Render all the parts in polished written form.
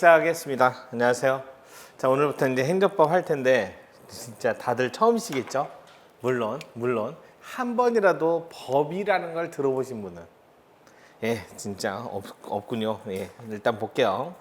시작하겠습니다. 안녕하세요. 자, 오늘부터 이제 행정법 할 텐데 진짜 다들 처음이시겠죠? 물론 한 번이라도 법이라는 걸 들어보신 분은 진짜 없군요. 일단 볼게요.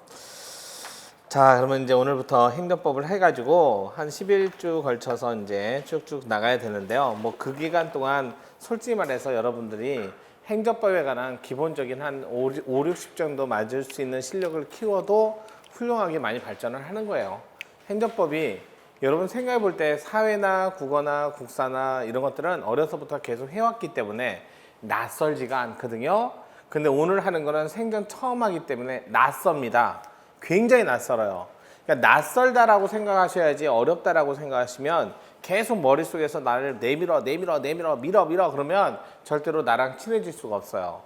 자, 그러면 이제 오늘부터 행정법을 해가지고 한 11주 걸쳐서 이제 쭉쭉 나가야 되는데요. 뭐 그 기간 동안 솔직히 말해서 여러분들이 행정법에 관한 기본적인 한 5, 60 정도 맞을 수 있는 실력을 키워도 훌륭하게 많이 발전을 하는 거예요. 행정법이 여러분 생각해 볼 때 사회나 국어나 국사나 이런 것들은 어려서부터 계속 해왔기 때문에 낯설지가 않거든요. 근데 오늘 하는 거는 생전 처음 하기 때문에 낯섭니다. 굉장히 낯설어요. 그러니까 낯설다라고 생각하셔야지 어렵다라고 생각하시면 계속 머릿속에서 나를 내밀어 밀어 그러면 절대로 나랑 친해질 수가 없어요.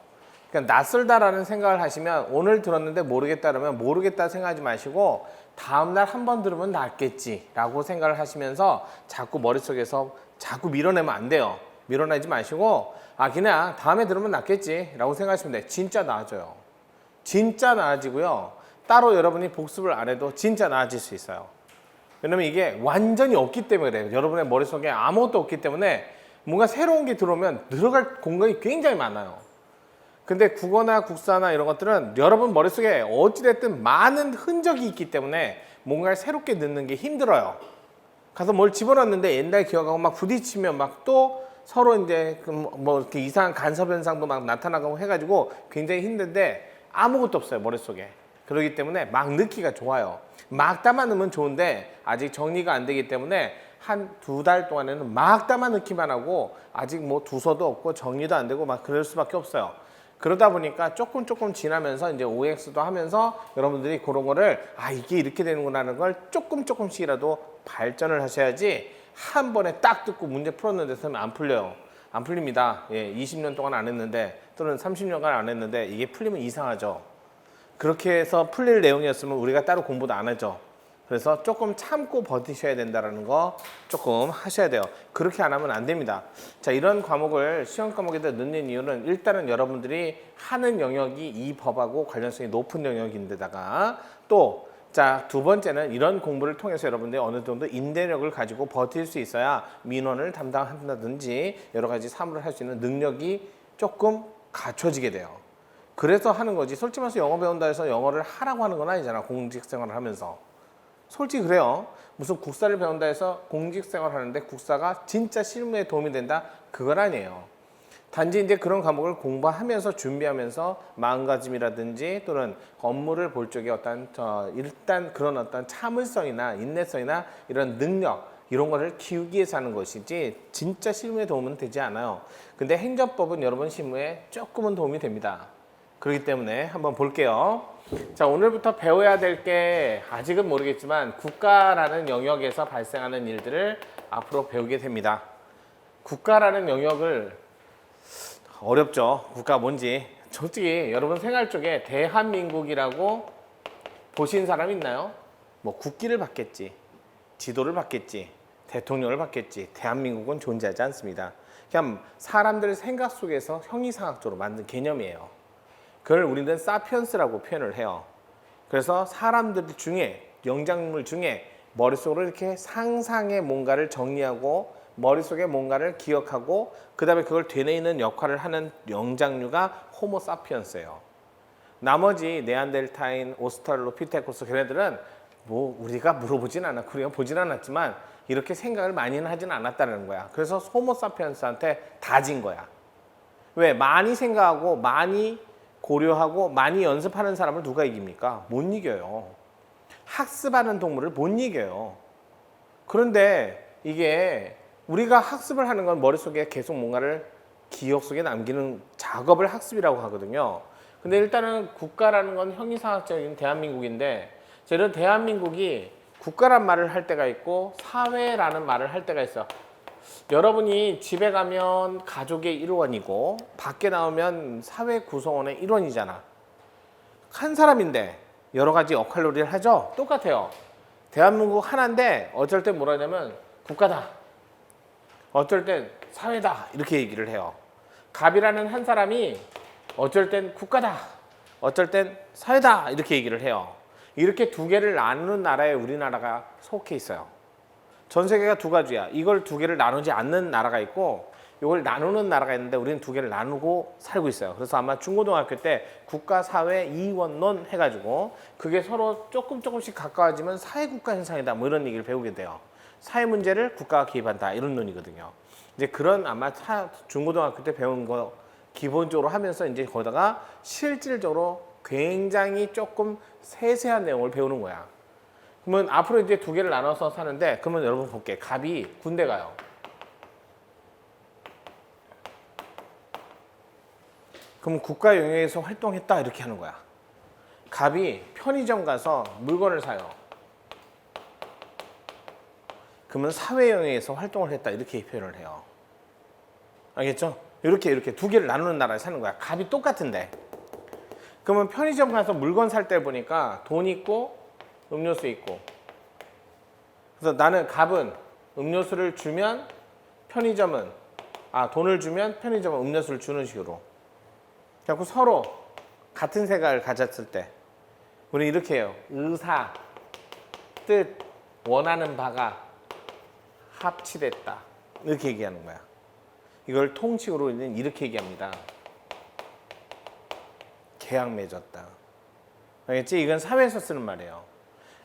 그러니까 낯설다라는 생각을 하시면 오늘 들었는데 모르겠다 그러면 모르겠다 생각하지 마시고 다음날 한 번 들으면 낫겠지 라고 생각을 하시면서 자꾸 머릿속에서 자꾸 밀어내면 안 돼요. 밀어내지 마시고 그냥 다음에 들으면 낫겠지 라고 생각하시면 돼요. 진짜 나아져요. 진짜 나아지고요. 따로 여러분이 복습을 안 해도 진짜 나아질 수 있어요. 왜냐면 이게 완전히 없기 때문에 그래요. 여러분의 머릿속에 아무것도 없기 때문에 뭔가 새로운 게 들어오면 들어갈 공간이 굉장히 많아요. 근데 국어나 국사나 이런 것들은 여러분 머릿속에 어찌됐든 많은 흔적이 있기 때문에 뭔가를 새롭게 넣는 게 힘들어요. 가서 뭘 집어넣는데 옛날 기억하고 막 부딪히면 막 또 서로 이제 뭐 이렇게 이상한 간섭 현상도 막 나타나고 해가지고 굉장히 힘든데 아무것도 없어요, 머릿속에. 그렇기 때문에 막 넣기가 좋아요. 막 담아 넣으면 좋은데 아직 정리가 안 되기 때문에 한 2달 동안에는 막 담아 넣기만 하고 아직 뭐 두서도 없고 정리도 안 되고 막 그럴 수밖에 없어요. 그러다 보니까 조금 지나면서 이제 OX도 하면서 여러분들이 그런 거를 이게 이렇게 되는구나라는 걸 조금씩이라도 발전을 하셔야지 한 번에 딱 듣고 문제 풀었는데 안 풀려요. 안 풀립니다. 20년 동안 안 했는데 또는 30년간 안 했는데 이게 풀리면 이상하죠. 그렇게 해서 풀릴 내용이었으면 우리가 따로 공부도 안 하죠. 그래서 조금 참고 버티셔야 된다는 거 조금 하셔야 돼요. 그렇게 안 하면 안 됩니다. 자, 이런 과목을 시험 과목에다 넣는 이유는 일단은 여러분들이 하는 영역이 이 법하고 관련성이 높은 영역인데다가 또 두 번째는 이런 공부를 통해서 여러분들이 어느 정도 인내력을 가지고 버틸 수 있어야 민원을 담당한다든지 여러 가지 사무를 할 수 있는 능력이 조금 갖춰지게 돼요. 그래서 하는 거지. 솔직히 말해서 영어 배운다 해서 영어를 하라고 하는 건 아니잖아. 공직생활을 하면서. 솔직히 그래요. 무슨 국사를 배운다 해서 공직생활 하는데 국사가 진짜 실무에 도움이 된다? 그건 아니에요. 단지 이제 그런 과목을 공부하면서 준비하면서 마음가짐이라든지 또는 업무를 볼 적에 일단 그런 어떤 참을성이나 인내성이나 이런 능력 이런 거를 키우기 위해서 하는 것이지 진짜 실무에 도움은 되지 않아요. 근데 행정법은 여러분 실무에 조금은 도움이 됩니다. 그렇기 때문에 한번 볼게요. 자, 오늘부터 배워야 될 게 아직은 모르겠지만 국가라는 영역에서 발생하는 일들을 앞으로 배우게 됩니다. 국가라는 영역을 어렵죠. 국가 뭔지. 솔직히 여러분 생활 쪽에 대한민국이라고 보신 사람 있나요? 뭐 국기를 받겠지, 지도를 받겠지, 대통령을 받겠지. 대한민국은 존재하지 않습니다. 그냥 사람들 생각 속에서 형이상학적으로 만든 개념이에요. 그걸 우리는 사피언스라고 표현을 해요. 그래서 사람들 중에, 영장물 중에 머릿속으로 이렇게 상상의 뭔가를 정리하고 머릿속에 뭔가를 기억하고 그 다음에 그걸 되뇌이는 역할을 하는 영장류가 호모 사피언스예요. 나머지 네안데르탈인, 오스트랄로피테쿠스 걔네들은 뭐 우리가 물어보진 않았고 우리가 보진 않았지만 이렇게 생각을 많이는 하진 않았다는 거야. 그래서 호모 사피언스한테 다 진 거야. 왜? 많이 생각하고 많이 고려하고 많이 연습하는 사람을 누가 이깁니까? 못 이겨요. 학습하는 동물을 못 이겨요. 그런데 이게 우리가 학습을 하는 건 머릿속에 계속 뭔가를 기억 속에 남기는 작업을 학습이라고 하거든요. 근데 일단은 국가라는 건 형이상학적인 대한민국인데 이런 대한민국이 국가란 말을 할 때가 있고 사회라는 말을 할 때가 있어. 여러분이 집에 가면 가족의 일원이고 밖에 나오면 사회 구성원의 일원이잖아. 한 사람인데 여러 가지 역할놀이를 하죠. 똑같아요. 대한민국 하나인데 어쩔 땐 뭐라 하냐면 국가다, 어쩔 땐 사회다 이렇게 얘기를 해요. 갑이라는 한 사람이 어쩔 땐 국가다, 어쩔 땐 사회다 이렇게 얘기를 해요. 이렇게 두 개를 나누는 나라에 우리나라가 속해 있어요. 전 세계가 두 가지야. 이걸 두 개를 나누지 않는 나라가 있고 이걸 나누는 나라가 있는데 우리는 두 개를 나누고 살고 있어요. 그래서 아마 중고등학교 때 국가사회 이원론 해가지고 그게 서로 조금씩 가까워지면 사회국가 현상이다 뭐 이런 얘기를 배우게 돼요. 사회 문제를 국가가 개입한다 이런 논이거든요. 이제 그런 아마 중고등학교 때 배운 거 기본적으로 하면서 이제 거기다가 실질적으로 굉장히 조금 세세한 내용을 배우는 거야. 그러면 앞으로 이제 두 개를 나눠서 사는데 그러면 여러분 볼게. 갑이 군대 가요. 그럼 국가 영역에서 활동했다 이렇게 하는 거야. 갑이 편의점 가서 물건을 사요. 그러면 사회 영역에서 활동을 했다 이렇게 표현을 해요. 알겠죠? 이렇게 두 개를 나누는 나라에 사는 거야. 갑이 똑같은데. 그러면 편의점 가서 물건 살 때 보니까 돈 있고 음료수 있고. 그래서 나는 갑은 음료수를 주면 편의점은 돈을 주면 편의점은 음료수를 주는 식으로. 그래서 서로 같은 생각을 가졌을 때 우리는 이렇게 해요. 의사, 뜻, 원하는 바가 합치됐다. 이렇게 얘기하는 거야. 이걸 통칭으로는 이렇게 얘기합니다. 계약 맺었다. 알겠지? 이건 사회에서 쓰는 말이에요.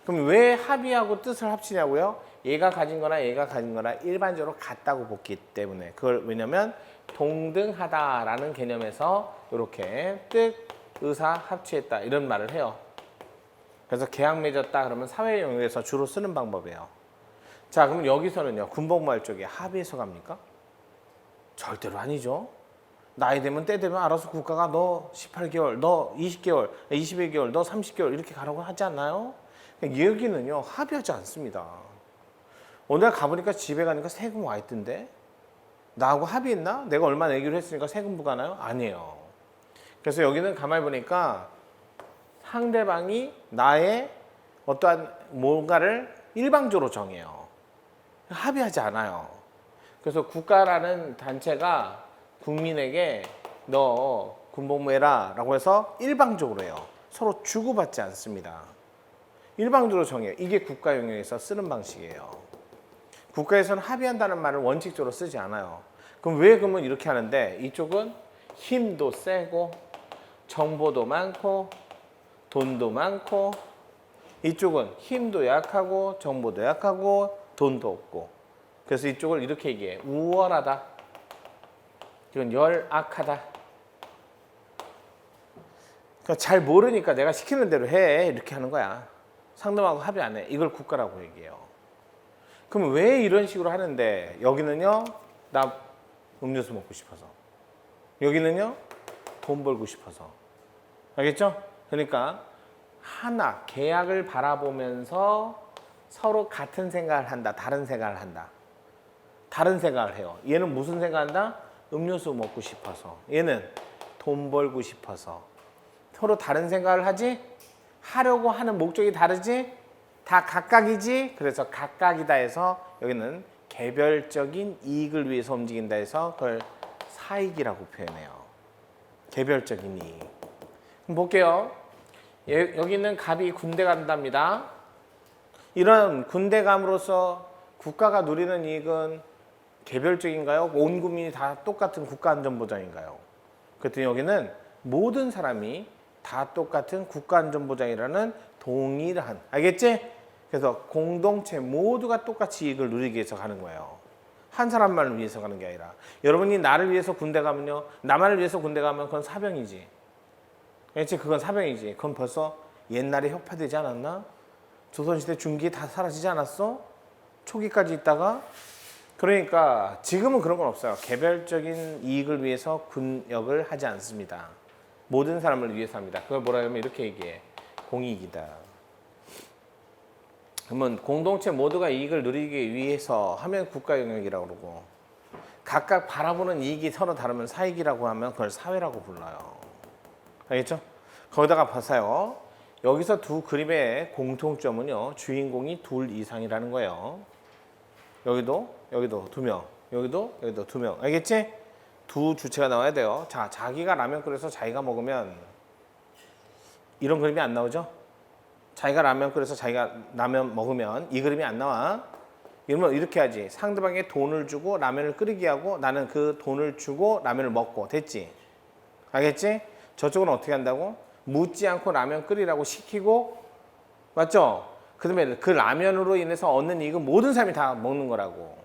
그럼 왜 합의하고 뜻을 합치냐고요? 얘가 가진 거나 얘가 가진 거나 일반적으로 같다고 보기 때문에. 그걸 왜냐면 동등하다라는 개념에서 이렇게 뜻, 의사 합치했다 이런 말을 해요. 그래서 계약 맺었다 그러면 사회 영역에서 주로 쓰는 방법이에요. 자, 그럼 여기서는요. 군복무할 적에 합의해서 갑니까? 절대로 아니죠. 나이 되면 때 되면 알아서 국가가 너 18개월, 너 20개월, 21개월, 너 30개월 이렇게 가라고 하지 않나요? 여기는요. 합의하지 않습니다. 오늘 가보니까 집에 가니까 세금 와 있던데 나하고 합의했나? 내가 얼마 내기로 했으니까 세금 부과나요? 아니에요. 그래서 여기는 가만히 보니까 상대방이 나의 어떠한 뭔가를 일방적으로 정해요. 합의하지 않아요. 그래서 국가라는 단체가 국민에게 너 군복무해라 라고 해서 일방적으로 해요. 서로 주고받지 않습니다. 일방적으로 정해요. 이게 국가 영역에서 쓰는 방식이에요. 국가에서는 합의한다는 말을 원칙적으로 쓰지 않아요. 그럼 왜 그러면 이렇게 하는데 이쪽은 힘도 세고 정보도 많고 돈도 많고 이쪽은 힘도 약하고 정보도 약하고 돈도 없고 그래서 이쪽을 이렇게 얘기해. 우월하다. 이건 열악하다. 그러니까 잘 모르니까 내가 시키는 대로 해. 이렇게 하는 거야. 상대방하고 합의 안 해. 이걸 국가라고 얘기해요. 그럼 왜 이런 식으로 하는데 여기는요. 나 음료수 먹고 싶어서. 여기는요. 돈 벌고 싶어서. 알겠죠? 그러니까 하나 계약을 바라보면서 서로 같은 생각을 한다. 다른 생각을 한다. 다른 생각을 해요. 얘는 무슨 생각한다? 음료수 먹고 싶어서. 얘는 돈 벌고 싶어서. 서로 다른 생각을 하지? 하려고 하는 목적이 다르지? 다 각각이지? 그래서 각각이다 해서 여기는 개별적인 이익을 위해서 움직인다 해서 그걸 사익이라고 표현해요. 개별적인 이익. 그럼 볼게요. 여기는 갑이 군대 간답니다. 이런 군대 감으로써 국가가 누리는 이익은 개별적인가요? 온 국민이 다 똑같은 국가안전보장인가요? 그랬더니 여기는 모든 사람이 다 똑같은 국가안전보장이라는 동일한, 알겠지? 그래서 공동체 모두가 똑같이 이익을 누리기 위해서 가는 거예요. 한 사람만을 위해서 가는 게 아니라. 여러분이 나를 위해서 군대 가면요. 나만을 위해서 군대 가면 그건 사병이지. 알겠지? 그건 사병이지. 그건 벌써 옛날에 혁파되지 않았나? 조선시대 중기에 다 사라지지 않았어? 초기까지 있다가? 그러니까 지금은 그런 건 없어요. 개별적인 이익을 위해서 군역을 하지 않습니다. 모든 사람을 위해서 합니다. 그걸 뭐라 하면 이렇게 얘기해. 공익이다. 그러면 공동체 모두가 이익을 누리기 위해서 하면 국가 영역이라고 그러고 각각 바라보는 이익이 서로 다르면 사익이라고 하면 그걸 사회라고 불러요. 알겠죠? 거기다가 봐서요. 여기서 두 그림의 공통점은요. 주인공이 둘 이상이라는 거예요. 여기도 두 명, 여기도 두 명. 알겠지? 두 주체가 나와야 돼요. 자, 자기가 라면 끓여서 자기가 먹으면 이런 그림이 안 나오죠? 자기가 라면 끓여서 자기가 라면 먹으면 이 그림이 안 나와. 이러면 이렇게 하지. 상대방에 돈을 주고 라면을 끓이게 하고 나는 그 돈을 주고 라면을 먹고. 됐지? 알겠지? 저쪽은 어떻게 한다고? 묻지 않고 라면 끓이라고 시키고, 맞죠? 그 다음에 그 라면으로 인해서 얻는 이익은 모든 사람이 다 먹는 거라고.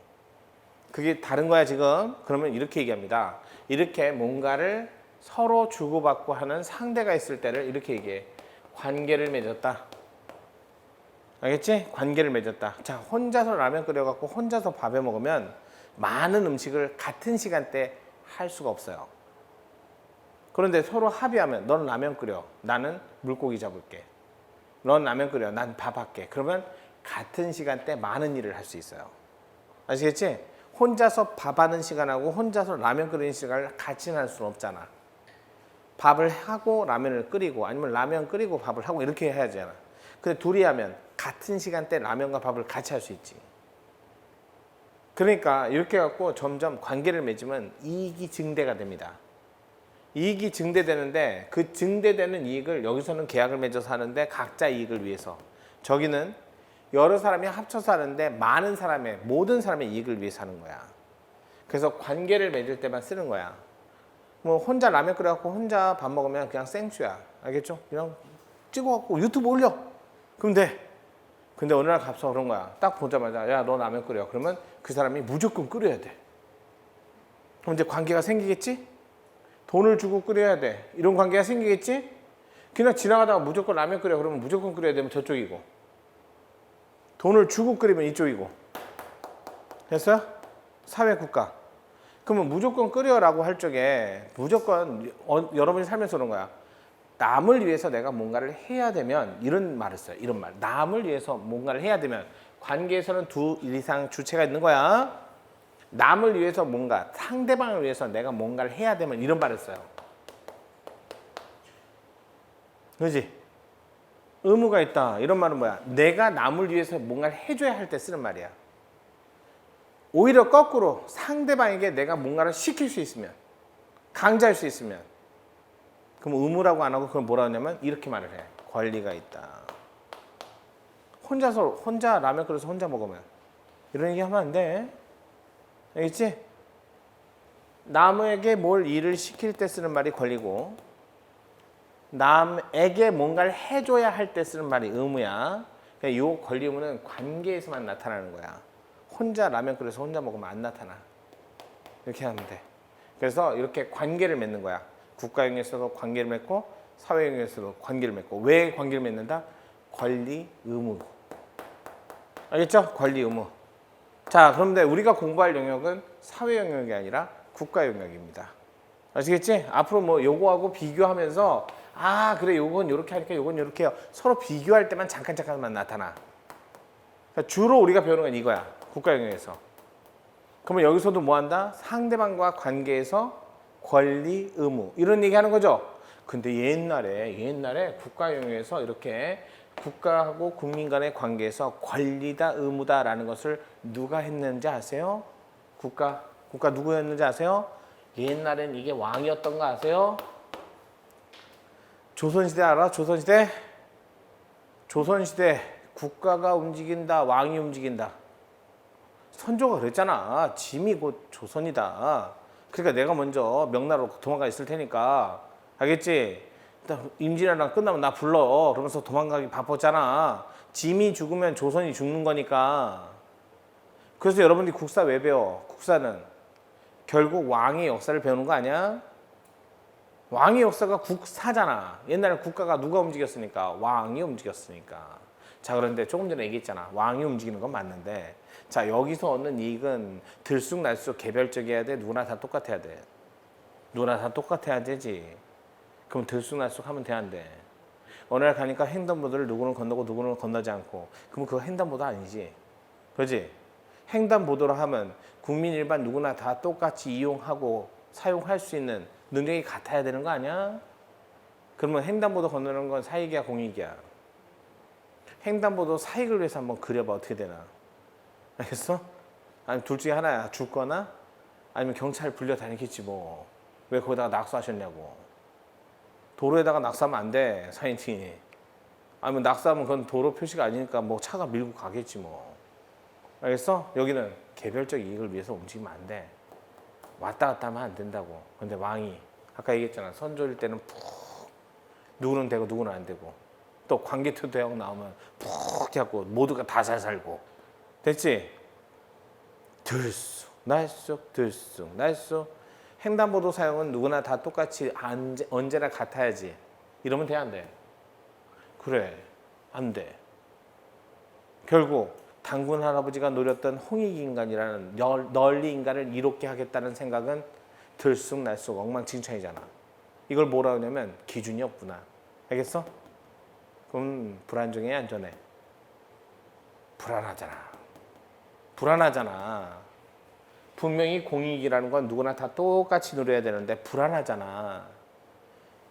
그게 다른 거야 지금. 그러면 이렇게 얘기합니다. 이렇게 뭔가를 서로 주고받고 하는 상대가 있을 때를 이렇게 얘기해. 관계를 맺었다. 알겠지? 관계를 맺었다. 자, 혼자서 라면 끓여갖고 혼자서 밥해 먹으면 많은 음식을 같은 시간대에 할 수가 없어요. 그런데 서로 합의하면 넌 라면 끓여. 나는 물고기 잡을게. 넌 라면 끓여. 난 밥 할게. 그러면 같은 시간대 많은 일을 할 수 있어요. 아시겠지? 혼자서 밥하는 시간하고 혼자서 라면 끓이는 시간을 같이 할 수는 없잖아. 밥을 하고 라면을 끓이고 아니면 라면 끓이고 밥을 하고 이렇게 해야 되잖아. 근데 둘이 하면 같은 시간대 라면과 밥을 같이 할 수 있지. 그러니까 이렇게 해갖고 점점 관계를 맺으면 이익이 증대가 됩니다. 이익이 증대되는데 그 증대되는 이익을 여기서는 계약을 맺어서 하는데 각자 이익을 위해서, 저기는 여러 사람이 합쳐서 하는데 많은 사람의, 모든 사람의 이익을 위해서 하는 거야. 그래서 관계를 맺을 때만 쓰는 거야. 뭐 혼자 라면 끓여갖고 혼자 밥 먹으면 그냥 생수야. 알겠죠? 그냥 찍어갖고 유튜브 올려. 그럼 돼. 근데 어느 날 갑자기 그런 거야. 딱 보자마자 야 너 라면 끓여. 그러면 그 사람이 무조건 끓여야 돼. 그럼 이제 관계가 생기겠지? 돈을 주고 끓여야 돼. 이런 관계가 생기겠지? 그냥 지나가다가 무조건 라면 끓여. 그러면 무조건 끓여야 되면 저쪽이고, 돈을 주고 끓이면 이쪽이고. 됐어요? 사회국가. 그러면 무조건 끓여라고 할 적에 무조건 여러분이 살면서 그런 거야. 남을 위해서 내가 뭔가를 해야 되면 이런 말을 써요. 이런 말. 남을 위해서 뭔가를 해야 되면, 관계에서는 두 이상 주체가 있는 거야. 남을 위해서 뭔가, 상대방을 위해서 내가 뭔가를 해야 되면 이런 말을 써요. 그렇지? 의무가 있다. 이런 말은 뭐야? 내가 남을 위해서 뭔가를 해줘야 할 때 쓰는 말이야. 오히려 거꾸로 상대방에게 내가 뭔가를 시킬 수 있으면, 강제할 수 있으면, 그럼 의무라고 안 하고 그걸 뭐라 하냐면 이렇게 말을 해. 권리가 있다. 혼자 라면 끓여서 혼자 먹으면 이런 얘기 하면 안 돼. 알겠지? 남에게 뭘 일을 시킬 때 쓰는 말이 권리고, 남에게 뭔가를 해줘야 할 때 쓰는 말이 의무야. 이 권리 의무는 관계에서만 나타나는 거야. 혼자 라면 끓여서 혼자 먹으면 안 나타나. 이렇게 하면 돼. 그래서 이렇게 관계를 맺는 거야. 국가형에서도 관계를 맺고 사회형에서도 관계를 맺고. 왜 관계를 맺는다? 권리 의무. 알겠죠? 권리 의무. 자, 그런데 우리가 공부할 영역은 사회 영역이 아니라 국가 영역입니다. 아시겠지? 앞으로 뭐 요거하고 비교하면서 아 그래 요건 요렇게 하니까 요건 요렇게 해요. 서로 비교할 때만 잠깐만 나타나. 그러니까 주로 우리가 배우는 건 이거야. 국가 영역에서. 그러면 여기서도 뭐 한다? 상대방과 관계에서 권리, 의무 이런 얘기 하는 거죠. 근데 옛날에 국가 영역에서 이렇게 국가하고 국민 간의 관계에서 권리다, 의무다라는 것을 누가 했는지 아세요? 국가 누구였는지 아세요? 옛날엔 이게 왕이었던 거 아세요? 조선시대 알아? 조선시대 국가가 움직인다, 왕이 움직인다. 선조가 그랬잖아. 짐이 곧 조선이다. 그러니까 내가 먼저 명나라로 도망가 있을 테니까, 알겠지? 임진왜란 끝나면 나 불러. 그러면서 도망가기 바빴잖아. 짐이 죽으면 조선이 죽는 거니까. 그래서 여러분들이 국사 왜 배워? 국사는 결국 왕의 역사를 배우는 거 아니야? 왕의 역사가 국사잖아. 옛날에 국가가 누가 움직였으니까? 왕이 움직였으니까. 자, 그런데 조금 전에 얘기했잖아. 왕이 움직이는 건 맞는데, 자, 여기서 얻는 이익은 들쑥날쑥 개별적이어야 돼? 누구나 다 똑같아야 돼? 누구나 다 똑같아야 되지. 그럼 들쑥날쑥 하면 돼, 안 돼? 어느 날 가니까 횡단보도를 누구는 건너고 누구는 건너지 않고, 그럼 그거 횡단보도 아니지. 그렇지? 횡단보도로 하면 국민 일반 누구나 다 똑같이 이용하고 사용할 수 있는 능력이 같아야 되는 거 아니야? 그러면 횡단보도 건너는 건 사익이야, 공익이야? 횡단보도 사익을 위해서 한번 그려봐. 어떻게 되나? 알겠어? 아니면 둘 중에 하나야. 죽거나 아니면 경찰 불려 다니겠지 뭐. 왜 거기다가 낙서하셨냐고. 도로에다가 낙서하면 안 돼, 사인팅이. 아니면 낙서하면 그건 도로 표시가 아니니까 뭐 차가 밀고 가겠지 뭐. 알겠어? 여기는 개별적 이익을 위해서 움직이면 안 돼. 왔다 갔다 하면 안 된다고. 근데 왕이 아까 얘기했잖아. 선조일 때는 푹 누구는 되고 누구는 안 되고 또 광개토 대왕 나오면 푹 해갖고 모두가 다 잘 살고. 됐지? 들쑥 날쑥 들쑥 날쑥. 횡단보도 사용은 누구나 다 똑같이 언제나 같아야지. 이러면 돼, 안 돼? 그래, 안 돼. 결국 당군 할아버지가 노렸던 홍익인간이라는 널리 인간을 이롭게 하겠다는 생각은 들쑥날쑥 엉망진창이잖아. 이걸 뭐라 하냐면 기준이 없구나. 알겠어? 그럼 불안정해, 안전해? 불안하잖아. 불안하잖아. 분명히 공익이라는 건 누구나 다 똑같이 누려야 되는데 불안하잖아.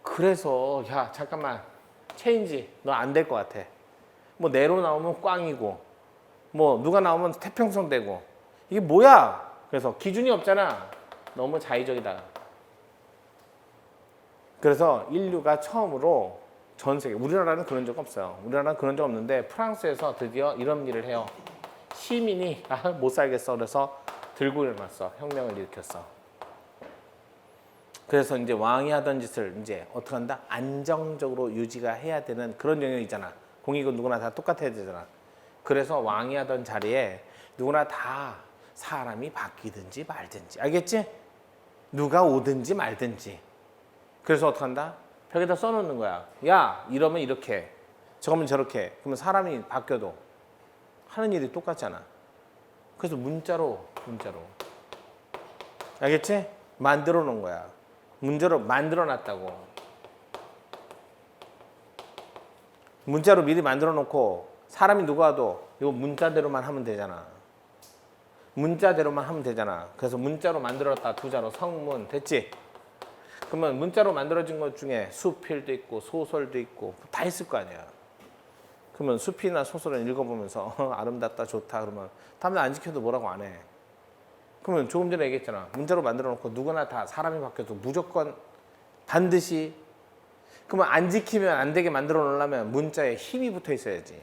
그래서 야 잠깐만 체인지 너 안 될 것 같아. 뭐 내로 나오면 꽝이고 뭐 누가 나오면 태평성 되고 이게 뭐야? 그래서 기준이 없잖아. 너무 자의적이다. 그래서 인류가 처음으로 전 세계, 우리나라는 그런 적 없어요. 우리나라는 그런 적 없는데 프랑스에서 드디어 이런 일을 해요. 시민이 못 살겠어 그래서 들고 일어났어. 혁명을 일으켰어. 그래서 이제 왕이 하던 짓을 이제 어떻게 한다? 안정적으로 유지가 해야 되는 그런 영역이잖아. 공익은 누구나 다 똑같아야 되잖아. 그래서 왕이 하던 자리에 누구나 다 사람이 바뀌든지 말든지. 알겠지? 누가 오든지 말든지. 그래서 어떻게 한다? 벽에다 써놓는 거야. 야, 이러면 이렇게, 저러면 저렇게. 그러면 사람이 바뀌어도 하는 일이 똑같잖아. 그래서 문자로. 알겠지? 만들어 놓은 거야. 문자로 만들어 놨다고. 문자로 미리 만들어 놓고 사람이 누가 와도 이거 문자대로만 하면 되잖아. 문자대로만 하면 되잖아. 그래서 문자로 만들었다 두자로 성문. 됐지? 그러면 문자로 만들어진 것 중에 수필도 있고 소설도 있고 다 있을 거 아니야. 그러면 수필이나 소설을 읽어보면서 아름답다 좋다 그러면 다음날 안 지켜도 뭐라고 안 해. 그러면 조금 전에 얘기했잖아. 문자로 만들어 놓고 누구나 다 사람이 바뀌어도 무조건 반드시. 그러면 안 지키면 안 되게 만들어 놓으려면 문자에 힘이 붙어 있어야지.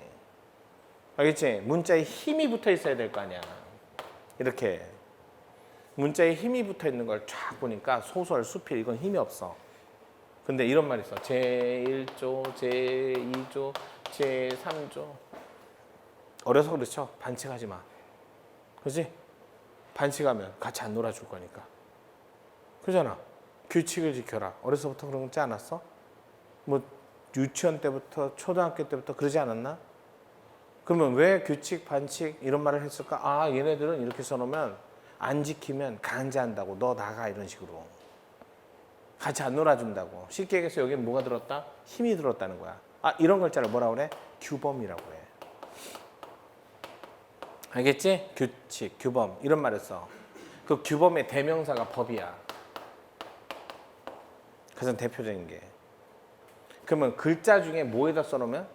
알겠지? 문자에 힘이 붙어 있어야 될 거 아니야. 이렇게 문자에 힘이 붙어 있는 걸 쫙 보니까 소설, 수필 이건 힘이 없어. 근데 이런 말이 있어. 제1조, 제2조, 제3조. 어려서 그렇죠. 반칙하지 마. 그렇지? 반칙하면 같이 안 놀아줄 거니까. 그러잖아. 규칙을 지켜라. 어려서부터 그런 거 있지 않았어? 뭐 유치원 때부터 초등학교 때부터 그러지 않았나? 그러면 왜 규칙, 반칙 이런 말을 했을까? 아, 얘네들은 이렇게 써놓으면 안 지키면 강제한다고. 너 나가 이런 식으로. 같이 안 놀아준다고. 쉽게 얘기해서 여기에 뭐가 들었다? 힘이 들었다는 거야. 아, 이런 글자를 뭐라고 그래? 규범이라고 해. 알겠지? 규칙, 규범 이런 말을 써. 그 규범의 대명사가 법이야. 가장 대표적인 게. 그러면 글자 중에 뭐에다 써놓으면?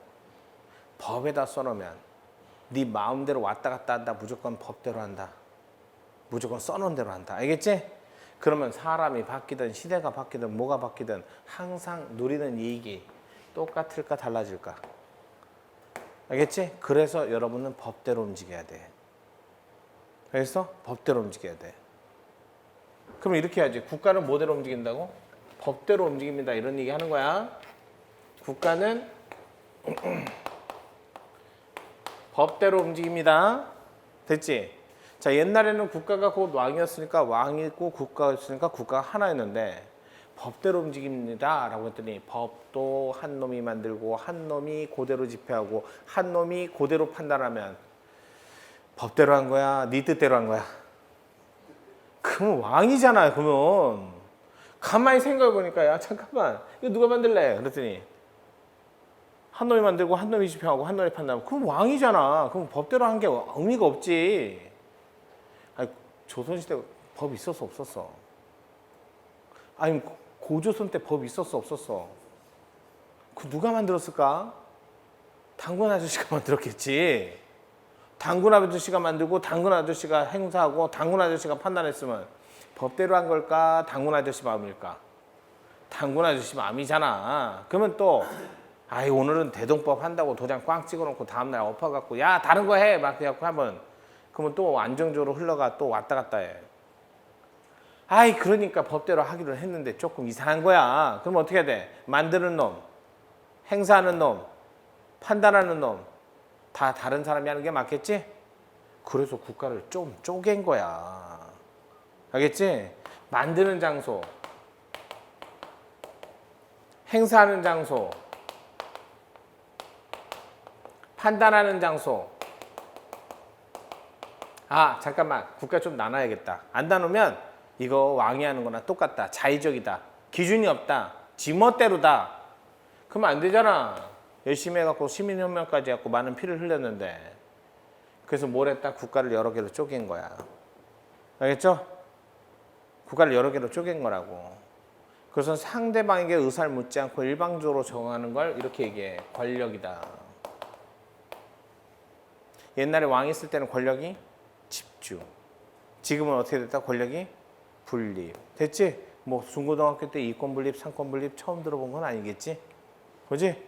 법에다 써놓으면 네 마음대로 왔다 갔다 한다. 무조건 법대로 한다. 무조건 써놓은 대로 한다. 알겠지? 그러면 사람이 바뀌든 시대가 바뀌든 뭐가 바뀌든 항상 누리는 이익이 똑같을까 달라질까? 알겠지? 그래서 여러분은 법대로 움직여야 돼. 알겠어? 법대로 움직여야 돼. 그럼 이렇게 해야지. 국가는 뭐대로 움직인다고? 법대로 움직입니다. 이런 얘기 하는 거야. 국가는 법대로 움직입니다. 됐지? 자, 옛날에는 국가가 곧 왕이었으니까 왕이고 국가였으니까 국가가 하나였는데 법대로 움직입니다 라고 했더니 법도 한 놈이 만들고 한 놈이 그대로 집행하고 한 놈이 그대로 판단하면 법대로 한 거야? 네 뜻대로 한 거야? 그러면 왕이잖아요. 그러면 가만히 생각해 보니까 야 잠깐만 이거 누가 만들래? 그랬더니 한 놈이 만들고 한 놈이 집행하고 한 놈이 판단하고 그럼 왕이잖아. 그럼 법대로 한 게 의미가 없지. 아니, 조선시대 법 있었어 없었어? 아니 고조선 때 법 있었어 없었어? 그 누가 만들었을까? 당군 아저씨가 만들었겠지. 당군 아저씨가 만들고 당군 아저씨가 행사하고 당군 아저씨가 판단했으면 법대로 한 걸까? 당군 아저씨 마음일까? 당군 아저씨 마음이잖아. 그러면 또 아이 오늘은 대동법 한다고 도장 꽝 찍어놓고 다음날 엎어갖고 야 다른 거 해 막 해갖고 하면 그러면 또 안정적으로 흘러가 또 왔다 갔다 해. 아이 그러니까 법대로 하기로 했는데 조금 이상한 거야. 그럼 어떻게 해야 돼? 만드는 놈, 행사하는 놈, 판단하는 놈 다 다른 사람이 하는 게 맞겠지? 그래서 국가를 좀 쪼갠 거야. 알겠지? 만드는 장소, 행사하는 장소, 판단하는 장소. 아 잠깐만 국가 좀 나눠야겠다. 안 나누면 이거 왕이 하는 거나 똑같다. 자의적이다. 기준이 없다. 지멋대로다. 그러면 안 되잖아. 열심히 해갖고 시민혁명까지 해갖고 많은 피를 흘렸는데. 그래서 뭘 했다? 국가를 여러 개로 쪼갠 거야. 알겠죠? 국가를 여러 개로 쪼갠 거라고. 그래서 상대방에게 의사를 묻지 않고 일방적으로 정하는 걸 이렇게 얘기해. 권력이다. 옛날에 왕이 있을 때는 권력이 집중. 지금은 어떻게 됐다? 권력이 분립. 됐지? 뭐 중고등학교 때 이권 분립, 삼권 분립 처음 들어본 건 아니겠지? 그지?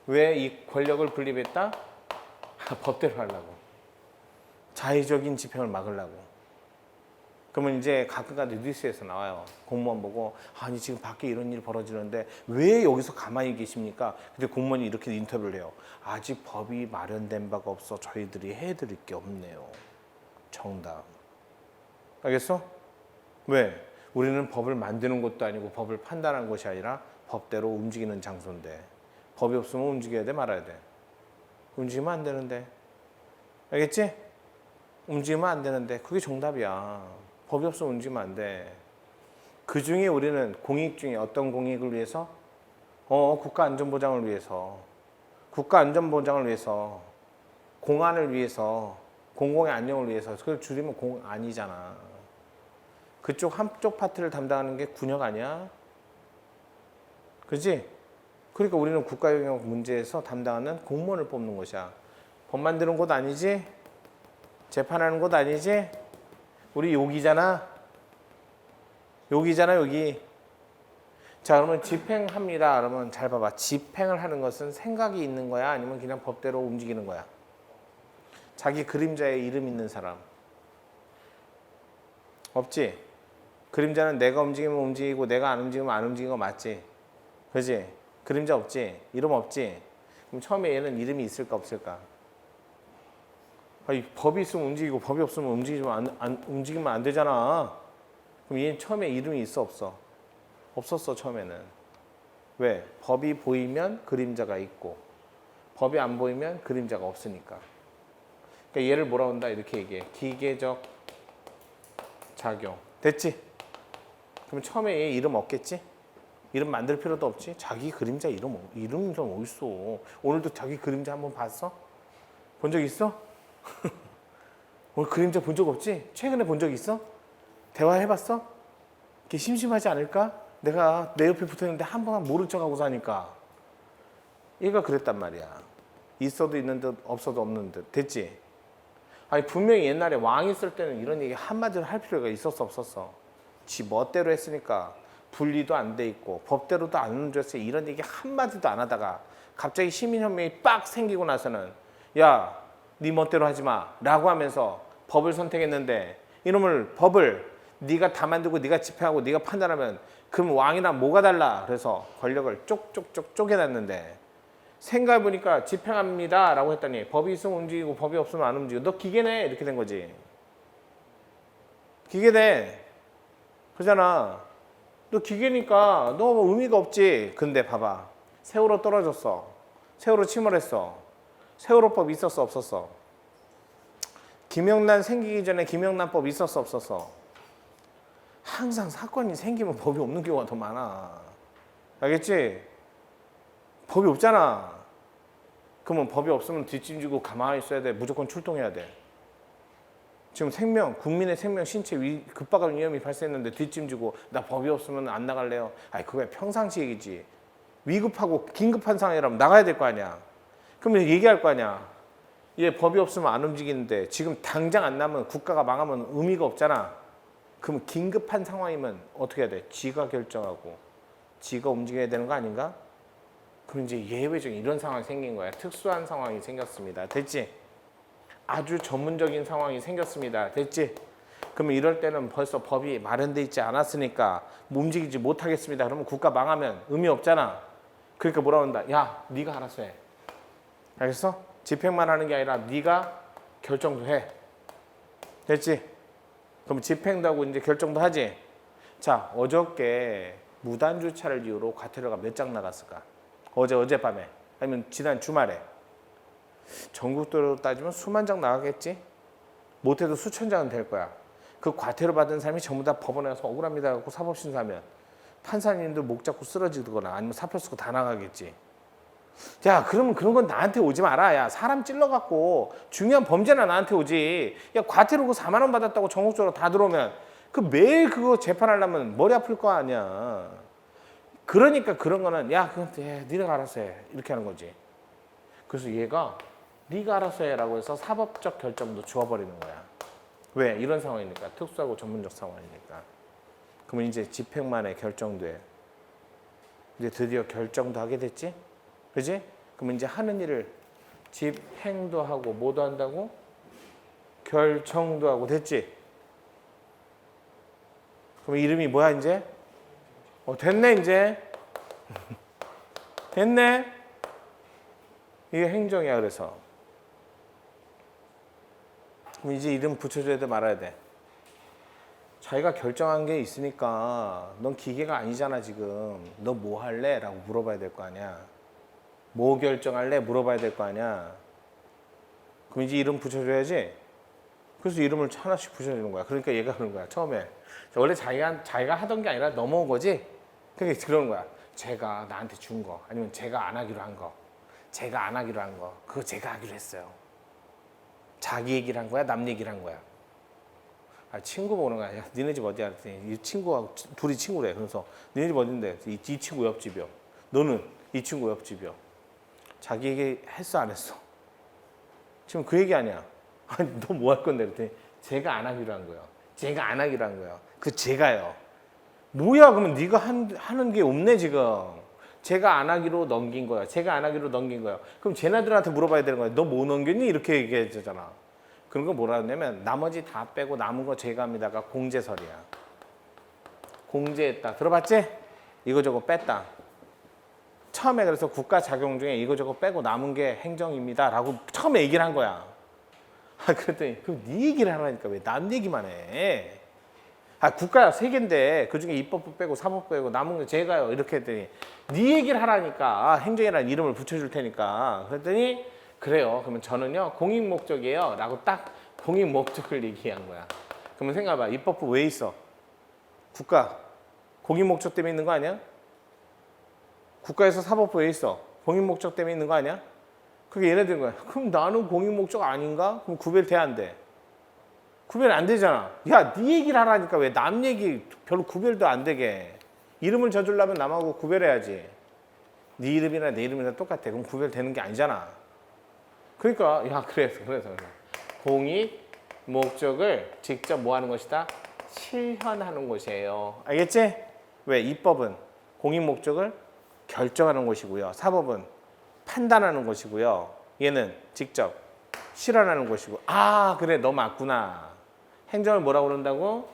왜 이 권력을 분립했다? 법대로 하려고. 자의적인 집행을 막으려고. 그러면 이제 가끔가다 뉴스에서 나와요. 공무원 보고 아니 지금 밖에 이런 일이 벌어지는데 왜 여기서 가만히 계십니까? 근데 공무원이 이렇게 인터뷰를 해요. 아직 법이 마련된 바가 없어 저희들이 해드릴 게 없네요. 정답. 알겠어? 왜? 우리는 법을 만드는 것도 아니고 법을 판단하는 것이 아니라 법대로 움직이는 장소인데 법이 없으면 움직여야 돼 말아야 돼? 움직이면 안 되는데. 알겠지? 움직이면 안 되는데 그게 정답이야. 법이 없으면 움직이면 안 돼. 그중에 우리는 공익 중에 어떤 공익을 위해서? 국가 안전보장을 위해서. 국가 안전보장을 위해서. 공안을 위해서. 공공의 안녕을 위해서. 그걸 줄이면 공안이잖아. 그쪽 한쪽 파트를 담당하는 게 군역 아니야? 그렇지? 그러니까 우리는 국가영역 문제에서 담당하는 공무원을 뽑는 것이야. 법 만드는 곳 아니지? 재판하는 곳 아니지? 우리 여기잖아. 여기잖아 여기. 자 그러면 집행합니다. 그러면 잘 봐봐. 집행을 하는 것은 생각이 있는 거야? 아니면 그냥 법대로 움직이는 거야? 자기 그림자에 이름 있는 사람. 없지? 그림자는 내가 움직이면 움직이고 내가 안 움직이면 안 움직이는 거 맞지? 그지? 그림자 없지? 이름 없지? 그럼 처음에 얘는 이름이 있을까 없을까? 아니, 법이 있으면 움직이고 법이 없으면 움직이면 안 되잖아. 그럼 얘는 처음에 이름이 있어 없어? 없었어 처음에는. 왜? 법이 보이면 그림자가 있고 법이 안 보이면 그림자가 없으니까. 그러니까 얘를 뭐라 한다 이렇게 얘기해. 기계적 작용. 됐지? 그럼 처음에 얘 이름 없겠지? 이름 만들 필요도 없지? 자기 그림자 이름 좀 어딨어? 오늘도 자기 그림자 한번 봤어? 본 적 있어? 오늘 그림자 본 적 없지? 최근에 본 적 있어? 대화해봤어? 이게 심심하지 않을까? 내가 내 옆에 붙어있는데 한 번만 모른 척하고 사니까. 얘가 그랬단 말이야. 있어도 있는 듯 없어도 없는 듯. 됐지? 아니 분명히 옛날에 왕이 있을 때는 이런 얘기 한마디로 할 필요가 있었어 없었어? 지 멋대로 했으니까 분리도 안 돼 있고 법대로도 안 움직였어요. 이런 얘기 한마디도 안 하다가 갑자기 시민혁명이 빡 생기고 나서는 야, 네 멋대로 하지 마 라고 하면서 법을 선택했는데 이놈을 법을 네가 다 만들고 네가 집행하고 네가 판단하면 그럼 왕이랑 뭐가 달라? 그래서 권력을 쪽쪽쪽 쪼개놨는데 생각해보니까 집행합니다 라고 했더니 법이 있으면 움직이고 법이 없으면 안 움직이고 너 기계네 이렇게 된 거지. 기계네. 그러잖아. 너 기계니까 너 의미가 없지. 근데 봐봐. 세월호 떨어졌어. 세월호 침몰했어. 세월호법 있었어 없었어? 김영란 생기기 전에 김영란법 있었어 없었어? 항상 사건이 생기면 법이 없는 경우가 더 많아. 알겠지? 법이 없잖아. 그러면 법이 없으면 뒷짐지고 가만히 있어야 돼. 무조건 출동해야 돼. 지금 생명, 국민의 생명, 신체 급박한 위험이 발생했는데 뒷짐지고 나 법이 없으면 안 나갈래요. 아니 그거야 평상시 얘기지. 위급하고 긴급한 상황이라면 나가야 될 거 아니야. 그러면 얘기할 거 아니야. 얘 법이 없으면 안 움직이는데 지금 당장 안 나면 국가가 망하면 의미가 없잖아. 그럼 긴급한 상황이면 어떻게 해야 돼? 지가 결정하고 지가 움직여야 되는 거 아닌가? 그럼 이제 예외적인 이런 상황이 생긴 거야. 특수한 상황이 생겼습니다. 됐지? 아주 전문적인 상황이 생겼습니다. 됐지? 그러면 이럴 때는 벌써 법이 마련돼 있지 않았으니까 움직이지 못하겠습니다. 그러면 국가 망하면 의미 없잖아. 그러니까 뭐라고 한다. 야, 네가 알아서 해. 알겠어? 집행만 하는 게 아니라 네가 결정도 해. 됐지? 그럼 집행도 하고 이제 결정도 하지? 자, 어저께 무단 주차를 이유로 과태료가 몇 장 나갔을까? 어젯밤에 아니면 지난 주말에 전국도로 따지면 수만 장 나가겠지? 못해도 수천 장은 될 거야. 그 과태료 받은 사람이 전부 다 법원에 가서 억울합니다 하고 사법심사하면 판사님들 목 잡고 쓰러지거나 아니면 사표 쓰고 다 나가겠지. 야, 그러면 그런 건 나한테 오지 마라. 야, 사람 찔러갖고 중요한 범죄나 나한테 오지. 야, 과태료 그 4만 원 받았다고 전국적으로 다 들어오면 그 매일 그거 재판하려면 머리 아플 거 아니야. 그러니까 그런 거는 야, 그건 네가 알아서 해. 이렇게 하는 거지. 그래서 얘가 네가 알아서 해라고 해서 사법적 결정도 주어버리는 거야. 왜? 이런 상황이니까. 특수하고 전문적 상황이니까. 그러면 이제 집행만에 결정돼. 이제 드디어 결정도 하게 됐지? 그지? 그러면 이제 하는 일을 집행도 하고 뭐도 한다고? 결정도 하고 됐지? 그럼 이름이 뭐야 이제? 됐네 이제. 됐네. 이게 행정이야. 그래서 그럼 이제 이름 붙여줘야 돼 말아야 돼? 자기가 결정한 게 있으니까 넌 기계가 아니잖아 지금. 너 뭐 할래? 라고 물어봐야 될 거 아니야. 뭐 결정할래? 물어봐야 될 거 아니야. 그럼 이제 이름 붙여줘야지. 그래서 이름을 하나씩 붙여주는 거야. 그러니까 얘가 그런 거야. 처음에 원래 자기가 하던 게 아니라 넘어온 거지. 그러니까 그런 거야. 제가 나한테 준 거, 아니면 제가 안 하기로 한 거, 제가 안 하기로 한 거, 그거 제가 하기로 했어요. 자기 얘기를 한 거야, 남 얘기를 한 거야. 아, 친구 보는 거야. 야, 니네 집 어디야? 그랬더니 이 친구하고 둘이 친구래. 그래서 니네 집 어딘데? 이 친구 옆집이요. 너는? 이 친구 옆집이요. 자기 얘기 했어, 안 했어? 지금 그 얘기 아니야. 아니, 너 뭐 할 건데? 그랬더니 제가 안 하기로 한 거예요. 제가 안 하기로 한 거예요. 그 제가요. 뭐야? 그러면 네가 하는 게 없네 지금. 제가 안 하기로 넘긴 거야. 제가 안 하기로 넘긴 거야. 그럼 쟤네들한테 물어봐야 되는 거야. 너 뭐 넘겼니? 이렇게 얘기해주잖아. 그런 거 뭐라 하냐면 나머지 다 빼고 남은 거 제가 합니다가 공제설이야. 공제했다. 들어봤지? 이거저거 뺐다. 처음에 그래서 국가 작용 중에 이거저거 빼고 남은 게 행정입니다. 라고 처음에 얘기를 한 거야. 그랬더니 그럼 네 얘기를 하라니까 왜 남 얘기만 해? 국가 세 개인데 그중에 입법부 빼고 사법부 빼고 남은 거 제가요. 이렇게 했더니 네 얘기를 하라니까. 행정이라는 이름을 붙여줄 테니까. 그랬더니 그래요. 그러면 저는요 공익 목적이에요. 라고 딱 공익 목적을 얘기한 거야. 그러면 생각해봐. 입법부 왜 있어? 국가. 공익 목적 때문에 있는 거 아니야? 국가에서 사법부 왜 있어? 공익 목적 때문에 있는 거 아니야? 그게 얘네들인 거야. 그럼 나는 공익 목적 아닌가? 그럼 구별돼 안 돼? 구별 안 되잖아. 야, 네 얘기를 하라니까 왜 남 얘기 별로 구별도 안 되게. 이름을 져주려면 남하고 구별해야지. 네 이름이나 내 이름이나 똑같아. 그럼 구별되는 게 아니잖아. 그러니까 야, 그래서 공익 목적을 직접 뭐 하는 것이다? 실현하는 것이에요. 알겠지? 왜? 입법은 공익 목적을 결정하는 것이고요. 사법은 판단하는 것이고요. 얘는 직접 실현하는 것이고. 아, 그래, 너 맞구나. 행정을 뭐라고 그런다고?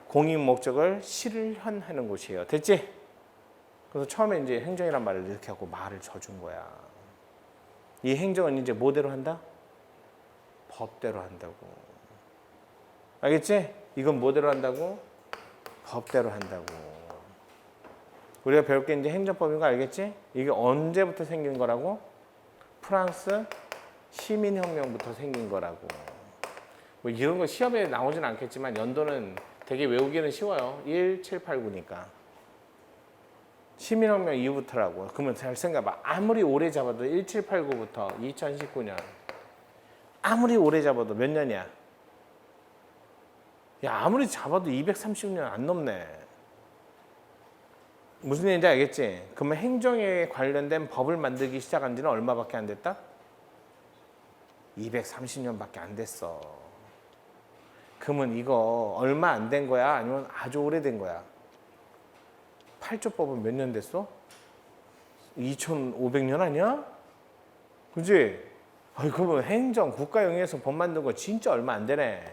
공익 목적을 실현하는 곳이에요. 됐지? 그래서 처음에 이제 행정이란 말을 이렇게 하고 말을 져준 거야. 이 행정은 이제 뭐대로 한다? 법대로 한다고. 알겠지? 이건 뭐대로 한다고? 법대로 한다고. 우리가 배울 게 이제 행정법인 거 알겠지? 이게 언제부터 생긴 거라고? 프랑스 시민혁명부터 생긴 거라고. 뭐 이런 거 시험에 나오진 않겠지만 연도는 되게 외우기는 쉬워요. 1, 7, 8, 9니까. 시민혁명 이후부터라고. 그러면 잘 생각해봐. 아무리 오래 잡아도 1, 7, 8, 9부터 2019년. 아무리 오래 잡아도 몇 년이야? 야, 아무리 잡아도 230년 안 넘네. 무슨 얘기인지 알겠지? 그러면 행정에 관련된 법을 만들기 시작한 지는 얼마밖에 안 됐다? 230년밖에 안 됐어. 그러면 이거 얼마 안 된 거야? 아니면 아주 오래된 거야? 8조법은 몇 년 됐어? 2500년 아니야? 그지? 아이, 그러면 행정, 국가영역에서 법 만든 거 진짜 얼마 안 되네.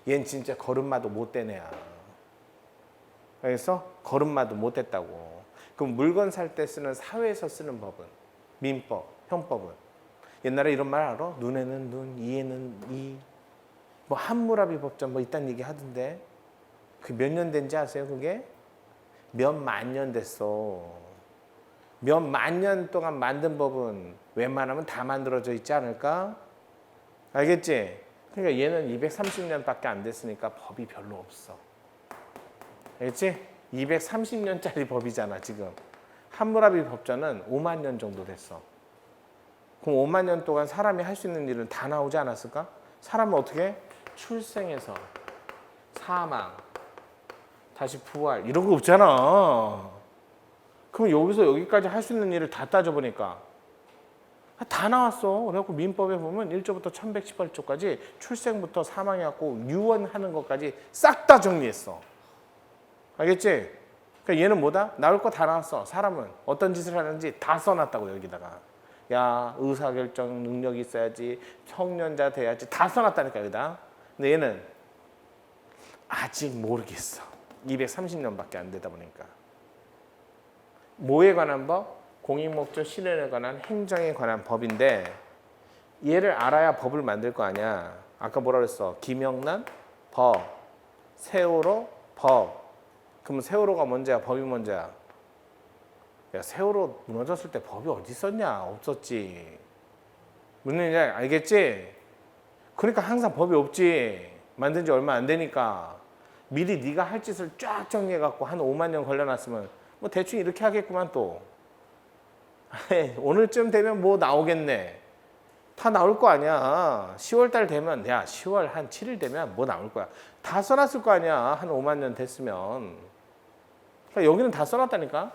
얜 진짜 걸음마도 못 된 애야. 알겠어? 걸음마도 못 됐다고. 그럼 물건 살 때 쓰는 사회에서 쓰는 법은? 민법, 형법은? 옛날에 이런 말 알아? 눈에는 눈, 이에는 이. 뭐 함무라비 법전 뭐 이딴 얘기 하던데. 그 몇 년 된지 아세요, 그게? 몇 만 년 됐어. 몇 만 년 동안 만든 법은 웬만하면 다 만들어져 있지 않을까? 알겠지? 그러니까 얘는 230년밖에 안 됐으니까 법이 별로 없어. 알겠지? 230년짜리 법이잖아, 지금. 함무라비 법전은 5만 년 정도 됐어. 그럼 5만 년 동안 사람이 할 수 있는 일은 다 나오지 않았을까? 사람은 어떻게 해? 출생에서 사망, 다시 부활 이런 거 없잖아. 그럼 여기서 여기까지 할 수 있는 일을 다 따져보니까 다 나왔어. 그래갖고 민법에 보면 1조부터 1118조까지 출생부터 사망해갖고 유언하는 것까지 싹 다 정리했어. 알겠지? 그러니까 얘는 뭐다? 나올 거 다 나왔어. 사람은 어떤 짓을 하는지 다 써놨다고 여기다가. 야, 의사결정 능력이 있어야지, 청년자 돼야지 다 써놨다니까 여기다. 근데 얘는 아직 모르겠어. 230년밖에 안 되다 보니까. 뭐에 관한 법? 공익목적 실현에 관한 행정에 관한 법인데 얘를 알아야 법을 만들 거 아니야. 아까 뭐라 그랬어? 김영란 법, 세월호 법. 그럼 세월호가 먼저야, 법이 먼저야? 야, 세월호 무너졌을 때 법이 어디 있었냐? 없었지. 무슨 얘기인지 알겠지? 그러니까 항상 법이 없지. 만든 지 얼마 안 되니까. 미리 네가 할 짓을 쫙 정리해갖고 한 5만 년 걸려놨으면 뭐 대충 이렇게 하겠구만 또. 오늘쯤 되면 뭐 나오겠네. 다 나올 거 아니야. 10월달 되면, 야, 10월 한 7일 되면 뭐 나올 거야. 다 써놨을 거 아니야. 한 5만 년 됐으면. 그러니까 여기는 다 써놨다니까.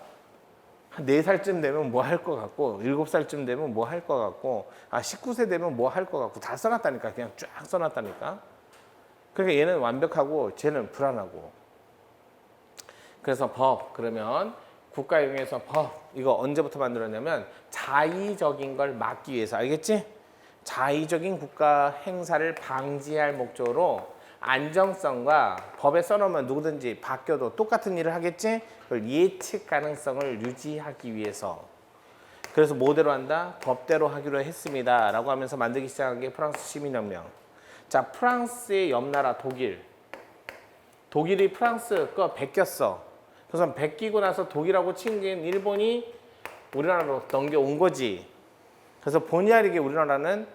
한 4살쯤 되면 뭐 할 거 같고, 7살쯤 되면 뭐 할 거 같고, 19세 되면 뭐 할 거 같고, 다 써놨다니까. 그냥 쫙 써놨다니까. 그러니까 얘는 완벽하고 쟤는 불안하고. 그래서 법, 그러면 국가영역에서 법, 이거 언제부터 만들었냐면 자의적인 걸 막기 위해서. 알겠지? 자의적인 국가 행사를 방지할 목적으로 안정성과 법에 써놓으면 누구든지 바뀌어도 똑같은 일을 하겠지? 그걸 예측 가능성을 유지하기 위해서. 그래서 뭐대로 한다? 법대로 하기로 했습니다 라고 하면서 만들기 시작한 게 프랑스 시민혁명. 자, 프랑스의 옆나라 독일. 독일이 프랑스 거 베꼈어. 그래서 베끼고 나서 독일하고 친구인 일본이 우리나라로 넘겨온 거지. 그래서 본의 아니게 우리나라는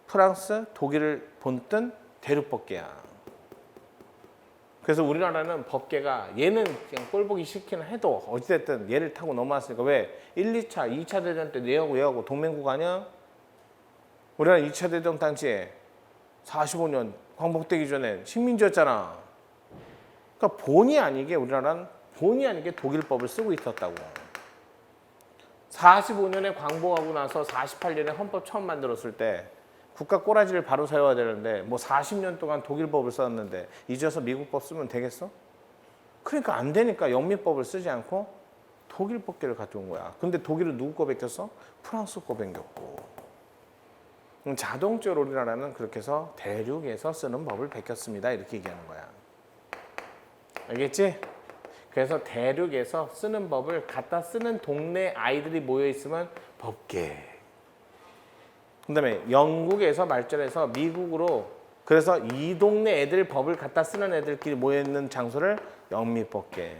프랑스, 독일을 본뜬 대륙법계야. 그래서 우리나라는 법계가 얘는 그냥 꼴보기 싫긴 해도 어찌됐든 얘를 타고 넘어왔으니까. 왜? 1, 2차, 2차 대전 때 얘하고 동맹국 아니야? 우리나라 2차 대전 당시에 45년 광복되기 전에 식민지였잖아. 그러니까 본의 아니게 우리나라는 본의 아니게 독일법을 쓰고 있었다고. 45년에 광복하고 나서 48년에 헌법 처음 만들었을 때 국가 꼬라지를 바로 세워야 되는데 뭐 40년 동안 독일법을 썼는데 잊어서 미국법 쓰면 되겠어? 그러니까 안 되니까 영미법을 쓰지 않고 독일법계를 가져온 거야. 근데 독일은 누구 거 베꼈어? 프랑스 거 베꼈고. 자동적으로 우리나라는 그렇게 해서 대륙에서 쓰는 법을 베꼈습니다. 이렇게 얘기하는 거야. 알겠지? 그래서 대륙에서 쓰는 법을 갖다 쓰는 동네 아이들이 모여 있으면 법계. 그다음에 영국에서 발전해서 미국으로, 그래서 이 동네 애들 법을 갖다 쓰는 애들끼리 모여 있는 장소를 영미법계.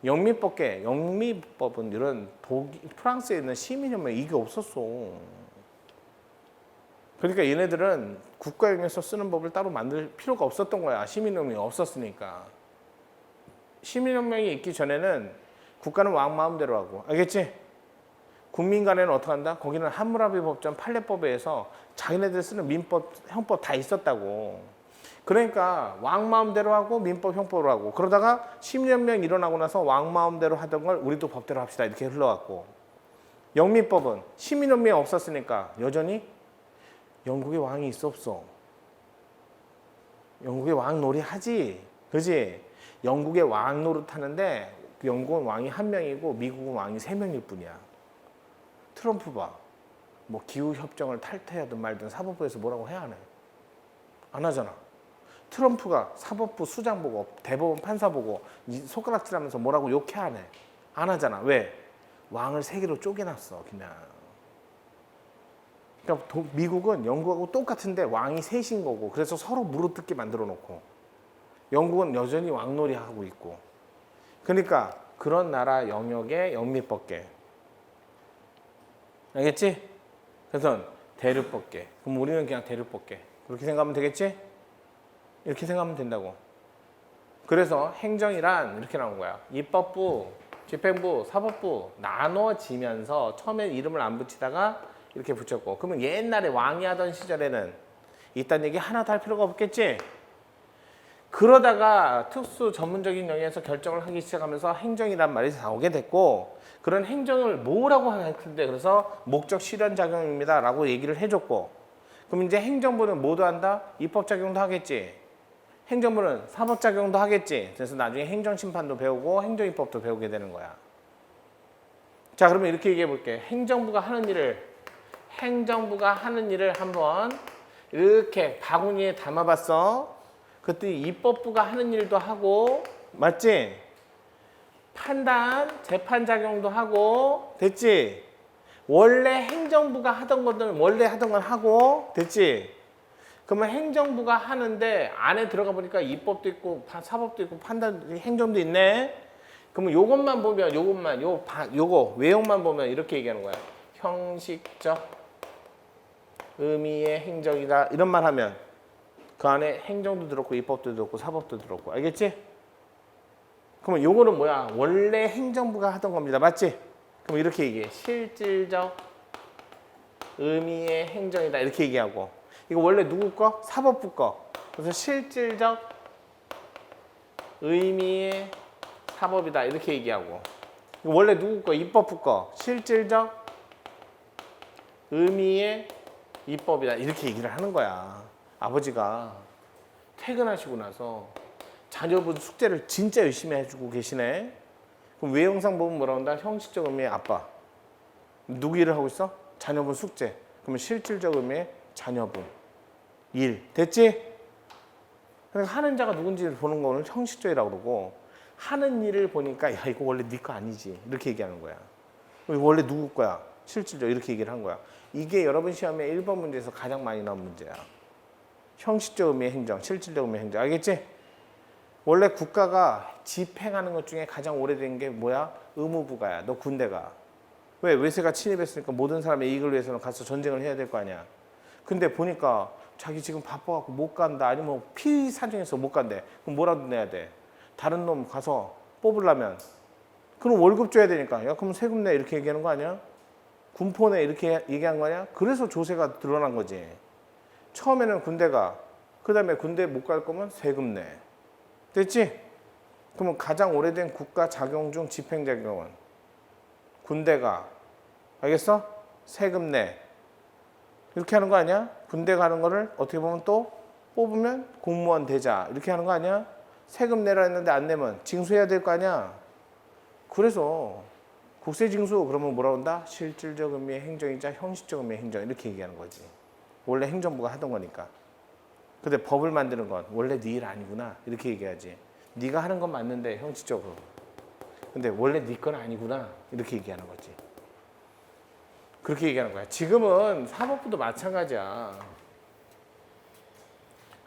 영미법계, 영미법은 이런 프랑스에 있는 시민혁명 이게 없었어. 그러니까 얘네들은 국가영역에서 쓰는 법을 따로 만들 필요가 없었던 거야. 시민혁명이 없었으니까. 시민혁명이 있기 전에는 국가는 왕 마음대로 하고. 알겠지? 국민 간에는 어떻게 한다? 거기는 함무라비 법전 판례법에 의해서 자기네들 쓰는 민법, 형법 다 있었다고. 그러니까 왕 마음대로 하고 민법, 형법으로 하고. 그러다가 시민혁명 일어나고 나서 왕 마음대로 하던 걸 우리도 법대로 합시다. 이렇게 흘러갔고. 영미법은 시민혁명이 없었으니까 여전히 영국의 왕이 있어 없어? 영국의 왕 놀이 하지. 그지? 영국의 왕 노릇 하는데 영국은 왕이 1명이고 미국은 왕이 3명일 뿐이야. 트럼프 봐. 뭐 기후협정을 탈퇴하든 말든 사법부에서 뭐라고 해야 하네. 안 하잖아. 트럼프가 사법부 수장 보고 대법원 판사 보고 손가락질하면서 뭐라고 욕해야 하네. 안 하잖아. 왜? 왕을 3개로 쪼개놨어. 그냥. 그러니까 미국은 영국하고 똑같은데 왕이 셋인 거고 그래서 서로 물어뜯게 만들어 놓고 영국은 여전히 왕놀이 하고 있고 그러니까 그런 나라 영역의 영미법계 알겠지? 그래서 대륙법계 그럼 우리는 그냥 대륙법계 그렇게 생각하면 되겠지? 이렇게 생각하면 된다고. 그래서 행정이란 이렇게 나온 거야. 입법부, 집행부, 사법부 나눠지면서 처음에 이름을 안 붙이다가 이렇게 붙였고 그러면 옛날에 왕이 하던 시절에는 이딴 얘기 하나도 할 필요가 없겠지? 그러다가 특수 전문적인 영역에서 결정을 하기 시작하면서 행정이란 말이 나오게 됐고 그런 행정을 뭐라고 할 텐데 그래서 목적 실현 작용입니다 라고 얘기를 해줬고 그럼 이제 행정부는 뭐도 한다? 입법 작용도 하겠지. 행정부는 사법 작용도 하겠지. 그래서 나중에 행정심판도 배우고 행정입법도 배우게 되는 거야. 자 그러면 이렇게 얘기해 볼게. 행정부가 하는 일을 한번 이렇게 바구니에 담아봤어. 그때 입법부가 하는 일도 하고 맞지? 판단, 재판작용도 하고 됐지? 원래 행정부가 하던 것들 원래 하던 건 하고 됐지? 그러면 행정부가 하는데 안에 들어가 보니까 입법도 있고 사법도 있고 판단, 행정도 있네. 그러면 요것만 보면 요거 외용만 보면 이렇게 얘기하는 거야. 형식적 의미의 행정이다. 이런 말 하면 그 안에 행정도 들었고 입법도 들었고 사법도 들었고 알겠지? 그러면 요거는 뭐야? 원래 행정부가 하던 겁니다. 맞지? 그럼 이렇게 얘기해. 실질적 의미의 행정이다. 이렇게 얘기하고 이거 원래 누구 거? 사법부 거. 그래서 실질적 의미의 사법이다. 이렇게 얘기하고 이거 원래 누구 거? 입법부 거. 실질적 의미의 입법이다. 이렇게 얘기를 하는 거야. 아버지가 퇴근하시고 나서 자녀분 숙제를 진짜 열심히 해주고 계시네. 그럼 외형상 보면 뭐라고 한다? 형식적 의미의 아빠. 누구 일을 하고 있어? 자녀분 숙제. 그러면 실질적 의미의 자녀분. 일. 됐지? 그러니까 하는 자가 누군지를 보는 거는 형식적이라고 그러고 하는 일을 보니까 야 이거 원래 네 거 아니지. 이렇게 얘기하는 거야. 이거 원래 누구 거야? 실질적 이렇게 얘기를 한 거야. 이게 여러분 시험에 1번 문제에서 가장 많이 나온 문제야. 형식적 의미의 행정, 실질적 의미의 행정. 알겠지? 원래 국가가 집행하는 것 중에 가장 오래된 게 뭐야? 의무부가야. 너 군대 가. 왜? 외세가 침입했으니까 모든 사람의 이익을 위해서는 가서 전쟁을 해야 될 거 아니야. 근데 보니까 자기 지금 바빠갖고 못 간다. 아니면 뭐 피사정해서 못 간대. 그럼 뭐라도 내야 돼. 다른 놈 가서 뽑으려면 그럼 월급 줘야 되니까. 야 그럼 세금 내. 이렇게 얘기하는 거 아니야? 군포 내. 이렇게 얘기한 거 아니야? 그래서 조세가 드러난 거지. 처음에는 군대가 그 다음에 군대 못 갈 거면 세금 내. 됐지? 그러면 가장 오래된 국가 작용 중 집행작용은 군대가 알겠어? 세금 내. 이렇게 하는 거 아니야? 군대 가는 거를 어떻게 보면 또 뽑으면 공무원 되자. 이렇게 하는 거 아니야? 세금 내라 했는데 안 내면 징수해야 될 거 아니야? 그래서 국세징수 그러면 뭐라고 한다? 실질적 의미의 행정이자 형식적 의미의 행정. 이렇게 얘기하는 거지. 원래 행정부가 하던 거니까. 근데 법을 만드는 건 원래 네 일 아니구나. 이렇게 얘기하지. 네가 하는 건 맞는데 형식적으로. 근데 원래 네 건 아니구나. 이렇게 얘기하는 거지. 그렇게 얘기하는 거야. 지금은 사법부도 마찬가지야.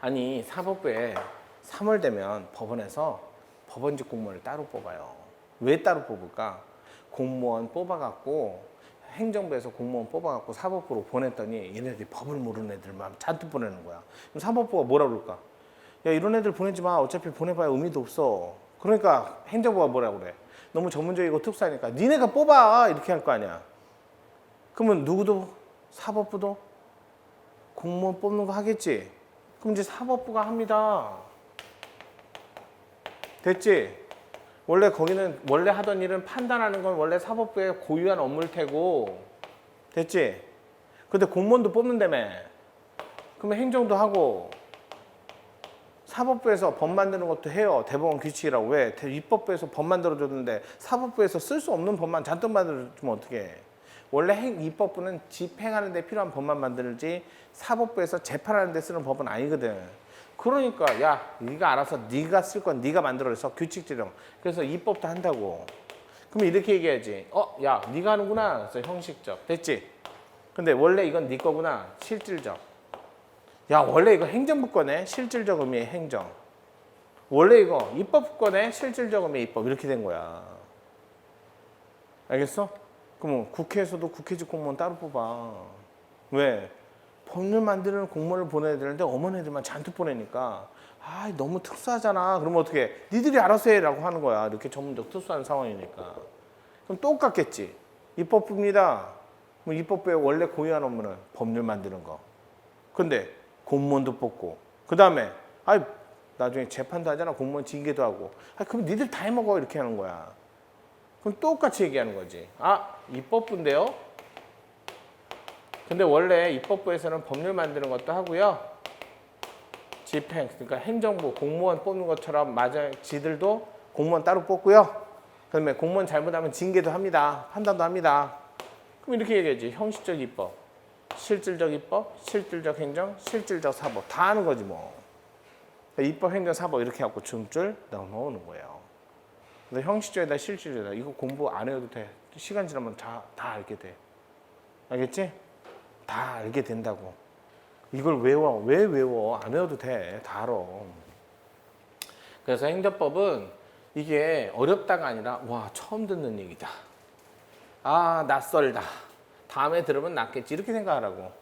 아니 사법부에 3월 되면 법원에서 법원직 공무원을 따로 뽑아요. 왜 따로 뽑을까? 공무원 뽑아갖고 행정부에서 공무원 뽑아갖고 사법부로 보냈더니 얘네들이 법을 모르는 애들만 잔뜩 보내는 거야. 그럼 사법부가 뭐라 그럴까? 야 이런 애들 보내지 마. 어차피 보내봐야 의미도 없어. 그러니까 행정부가 뭐라 그래? 너무 전문적이고 특수하니까 니네가 뽑아. 이렇게 할 거 아니야. 그러면 누구도 사법부도 공무원 뽑는 거 하겠지? 그럼 이제 사법부가 합니다. 됐지? 원래 거기는 원래 하던 일은 판단하는 건 원래 사법부의 고유한 업무일 테고 됐지? 근데 공무원도 뽑는다며. 그러면 행정도 하고 사법부에서 법 만드는 것도 해요. 대법원 규칙이라고. 왜? 입법부에서 법 만들어줬는데 사법부에서 쓸 수 없는 법만 잔뜩 만들어주면 어떻게 해? 원래 입법부는 집행하는 데 필요한 법만 만들지 사법부에서 재판하는 데 쓰는 법은 아니거든. 그러니까 야 네가 알아서 네가 쓸 건 네가 만들어서 규칙 제정. 그래서 입법도 한다고. 그럼 이렇게 얘기해야지. 야 네가 하는구나. 그래서 형식적. 됐지? 근데 원래 이건 네 거구나. 실질적. 야 원래 이거 행정부 거네. 실질적 의미의 행정. 원래 이거 입법부 거네. 실질적 의미의 입법. 이렇게 된 거야. 알겠어? 그럼 국회에서도 국회직 공무원 따로 뽑아. 왜? 법률 만드는 공무원을 보내야 되는데 어머니들만 잔뜩 보내니까 아 너무 특수하잖아. 그러면 어떻게 해? 니들이 알아서 해라고 하는 거야. 이렇게 전문적 특수한 상황이니까. 그럼 똑같겠지. 입법부입니다. 그럼 입법부의 원래 고유한 업무는 법률 만드는 거. 근데 공무원도 뽑고 그 다음에 나중에 재판도 하잖아. 공무원 징계도 하고. 그럼 니들 다 해먹어. 이렇게 하는 거야. 그럼 똑같이 얘기하는 거지. 입법부인데요. 근데 원래 입법부에서는 법률 만드는 것도 하고요. 집행, 그러니까 행정부, 공무원 뽑는 것처럼 맞아요. 지들도 공무원 따로 뽑고요. 그다음에 공무원 잘못하면 징계도 합니다. 판단도 합니다. 그럼 이렇게 얘기하지. 형식적 입법, 실질적 입법, 실질적 행정, 실질적 사법. 다 하는 거지 뭐. 입법, 행정, 사법 이렇게 해갖고 줌줄 넘어오는 거예요. 근데 형식적이다, 실질적이다. 이거 공부 안 해도 돼. 시간 지나면 다 알게 돼. 알겠지? 다 알게 된다고. 이걸 외워. 왜 외워? 안 외워도 돼. 다 알아. 그래서 행정법은 이게 어렵다가 아니라 와 처음 듣는 얘기다. 낯설다. 다음에 들으면 낫겠지. 이렇게 생각하라고.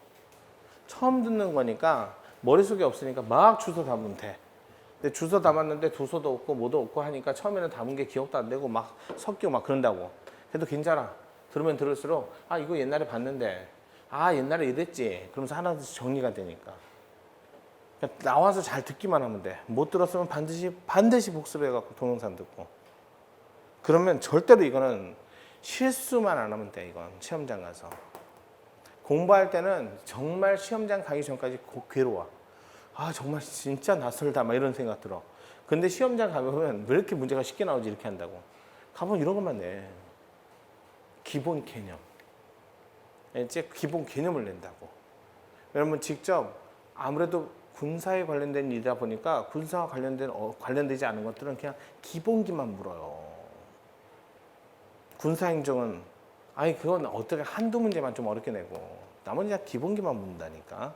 처음 듣는 거니까 머릿속에 없으니까 막 주워 담으면 돼. 근데 주워 담았는데 도서도 없고 뭐도 없고 하니까 처음에는 담은 게 기억도 안 되고 막 섞이고 막 그런다고. 그래도 괜찮아. 들으면 들을수록 이거 옛날에 봤는데 옛날에 이랬지. 그러면서 하나씩 정리가 되니까. 그러니까 나와서 잘 듣기만 하면 돼. 못 들었으면 반드시 복습해갖고 동영상 듣고. 그러면 절대로 이거는 실수만 안 하면 돼. 이건 시험장 가서. 공부할 때는 정말 시험장 가기 전까지 괴로워. 정말 진짜 낯설다 막 이런 생각 들어. 근데 시험장 가면 왜 이렇게 문제가 쉽게 나오지 이렇게 한다고. 가보면 이런 것만 내. 기본 개념. 이제 기본 개념을 낸다고. 왜냐면 직접 아무래도 군사에 관련된 일이다 보니까 군사와 관련되지 않은 것들은 그냥 기본기만 물어요. 군사행정은 그건 어떻게 한두 문제만 좀 어렵게 내고 나머지 다 기본기만 묻는다니까.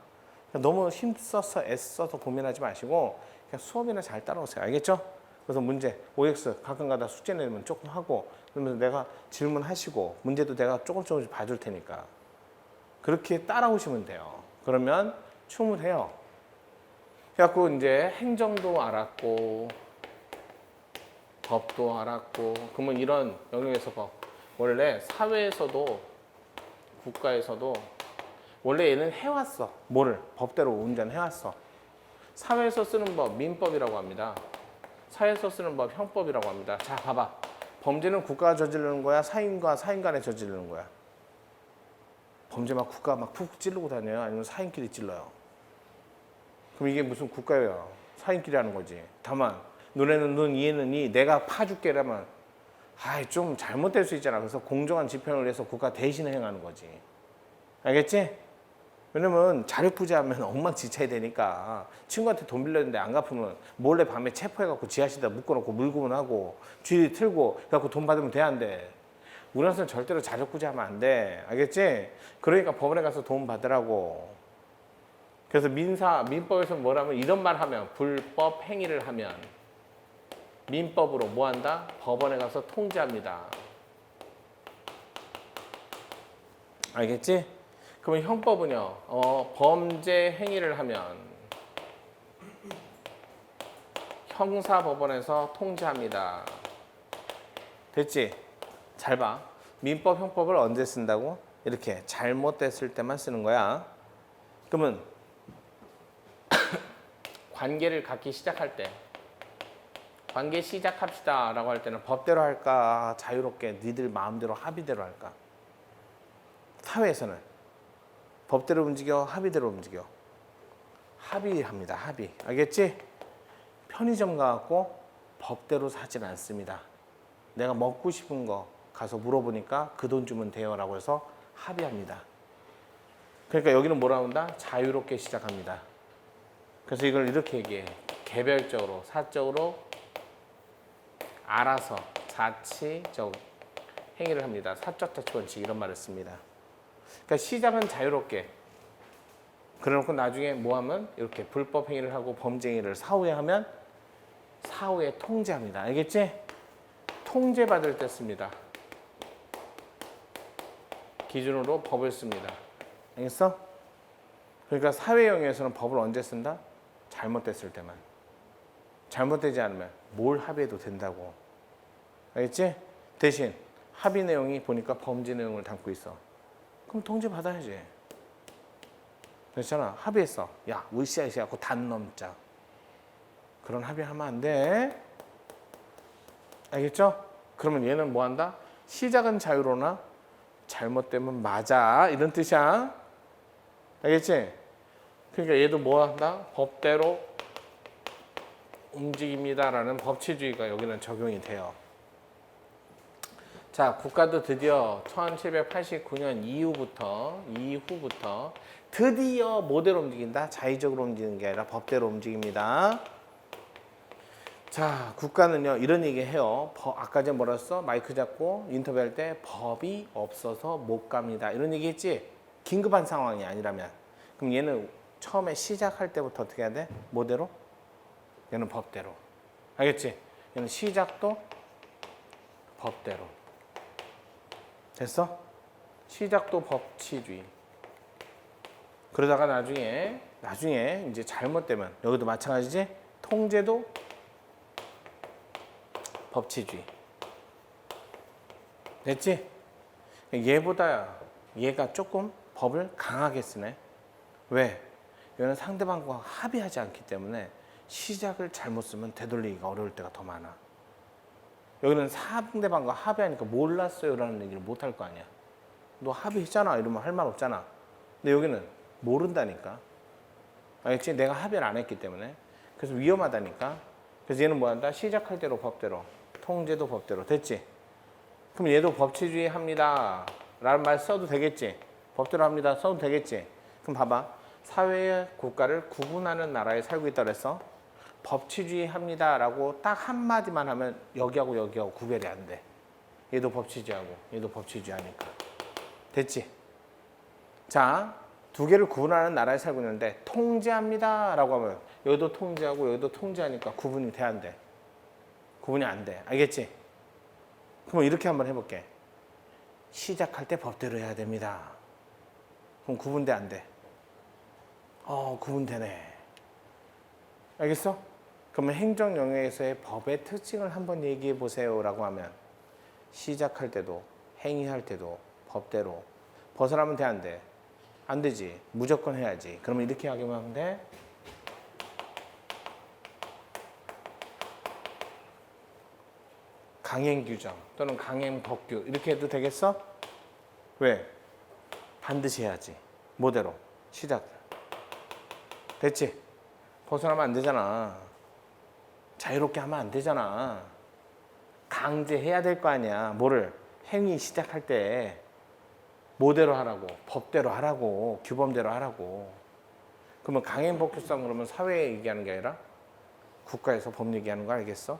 너무 힘써서 애써서 고민하지 마시고 그냥 수업이나 잘 따라오세요. 알겠죠? 그래서 문제 OX 가끔가다 숙제 내면 조금 하고 그러면서 내가 질문하시고 문제도 내가 조금씩 봐줄 테니까 그렇게 따라오시면 돼요. 그러면 충분해요. 그래갖고 이제 행정도 알았고 법도 알았고 그러면 이런 영역에서 법 원래 사회에서도 국가에서도 원래 얘는 해왔어. 뭐를? 법대로 운전해왔어. 사회에서 쓰는 법 민법이라고 합니다. 사회에서 쓰는 법 형법이라고 합니다. 자 봐봐. 범죄는 국가가 저지르는 거야? 사인과 사인 간에 저지르는 거야? 범죄 막 국가 막 푹 찌르고 다녀요? 아니면 사인끼리 찔러요? 그럼 이게 무슨 국가예요? 사인끼리 하는 거지. 다만 눈에는 눈, 이에는 이, 내가 파줄게 라면 좀 잘못될 수 있잖아. 그래서 공정한 집행을 위해서 국가 대신 행하는 거지. 알겠지? 왜냐면 자력부재하면 엉망진창이 되니까 친구한테 돈 빌렸는데 안 갚으면 몰래 밤에 체포해갖고 지하실에다 묶어놓고 물고문하고 쥐리 틀고 그래갖고 돈 받으면 돼 안 돼? 우리나라에서는 절대로 자력부재하면 안 돼. 알겠지? 그러니까 법원에 가서 돈 받으라고. 그래서 민법에서 뭐라면 이런 말 하면 불법 행위를 하면 민법으로 뭐 한다? 법원에 가서 통지합니다. 알겠지? 그러면 형법은요. 범죄 행위를 하면 형사법원에서 통지합니다. 됐지? 잘 봐. 민법, 형법을 언제 쓴다고? 이렇게 잘못됐을 때만 쓰는 거야. 그러면 관계를 갖기 시작할 때 관계 시작합시다 라고 할 때는 법대로 할까 자유롭게 니들 마음대로 합의대로 할까? 사회에서는 법대로 움직여 합의대로 움직여. 합의합니다. 합의. 알겠지? 편의점 가갖고 법대로 사진 않습니다. 내가 먹고 싶은 거 가서 물어보니까 그 돈 주면 돼요 라고 해서 합의합니다. 그러니까 여기는 뭐라 한다? 자유롭게 시작합니다. 그래서 이걸 이렇게 얘기해. 개별적으로, 사적으로 알아서 자치적 행위를 합니다. 사적 자치 원칙 이런 말을 씁니다. 그러니까 시작은 자유롭게. 그래놓고 나중에 뭐 하면 이렇게 불법 행위를 하고 범죄 행위를 사후에 하면 사후에 통제합니다. 알겠지? 통제받을 때 씁니다. 기준으로 법을 씁니다. 알겠어? 그러니까 사회 영역에서는 법을 언제 쓴다? 잘못됐을 때만. 잘못되지 않으면 뭘 합의해도 된다고. 알겠지? 대신 합의 내용이 보니까 범죄 내용을 담고 있어. 그럼 통제 받아야지. 그렇잖아. 합의했어. 야, 으쌰으쌰 하고 단 넘자. 그런 합의하면 안 돼. 알겠죠? 그러면 얘는 뭐 한다? 시작은 자유로나 잘못되면 맞아. 이런 뜻이야. 알겠지? 그러니까 얘도 뭐 한다? 법대로 움직입니다라는 법치주의가 여기는 적용이 돼요. 자, 국가도 드디어 1789년 이후부터 드디어 뭐대로 움직인다? 자의적으로 움직이는 게 아니라 법대로 움직입니다. 자, 국가는요 이런 얘기 해요. 아까 전에 뭐라 했어? 마이크 잡고 인터뷰할 때 법이 없어서 못 갑니다. 이런 얘기 했지? 긴급한 상황이 아니라면. 그럼 얘는 처음에 시작할 때부터 어떻게 해야 돼? 뭐대로? 얘는 법대로. 알겠지? 얘는 시작도 법대로. 됐어? 시작도 법치주의. 그러다가 나중에 이제 잘못되면 여기도 마찬가지지? 통제도 법치주의. 됐지? 얘보다 얘가 조금 법을 강하게 쓰네. 왜? 얘는 상대방과 합의하지 않기 때문에 시작을 잘못 쓰면 되돌리기가 어려울 때가 더 많아. 여기는 상대방과 합의하니까 몰랐어요 라는 얘기를 못 할 거 아니야. 너 합의했잖아 이러면 할 말 없잖아. 근데 여기는 모른다니까. 알겠지? 내가 합의를 안 했기 때문에. 그래서 위험하다니까. 그래서 얘는 뭐 한다? 시작할 대로 법대로. 통제도 법대로. 됐지? 그럼 얘도 법치주의 합니다 라는 말 써도 되겠지? 법대로 합니다 써도 되겠지? 그럼 봐봐. 사회의 국가를 구분하는 나라에 살고 있다 그랬어. 법치주의 합니다 라고 딱 한마디만 하면 여기하고 여기하고 구별이 안 돼. 얘도 법치주의하고 얘도 법치주의 하니까. 됐지? 자, 두 개를 구분하는 나라에 살고 있는데 통제합니다 라고 하면 여기도 통제하고 여기도 통제하니까 구분이 돼 안 돼? 구분이 안 돼. 알겠지? 그럼 이렇게 한번 해볼게. 시작할 때 법대로 해야 됩니다. 그럼 구분돼 안 돼? 구분되네. 알겠어? 그러면 행정 영역에서의 법의 특징을 한번 얘기해 보세요 라고 하면 시작할 때도 행위할 때도 법대로. 벗어나면 돼 안 돼? 안 되지. 무조건 해야지. 그러면 이렇게 하기만 하면 돼. 강행 규정 또는 강행 법규 이렇게 해도 되겠어? 왜? 반드시 해야지. 뭐대로? 시작. 됐지? 벗어나면 안 되잖아. 자유롭게 하면 안 되잖아. 강제해야 될 거 아니야. 뭐를? 행위 시작할 때 뭐대로 하라고? 법대로 하라고. 규범대로 하라고. 그러면 강행법규성 그러면 사회에 얘기하는 게 아니라 국가에서 법 얘기하는 거 알겠어?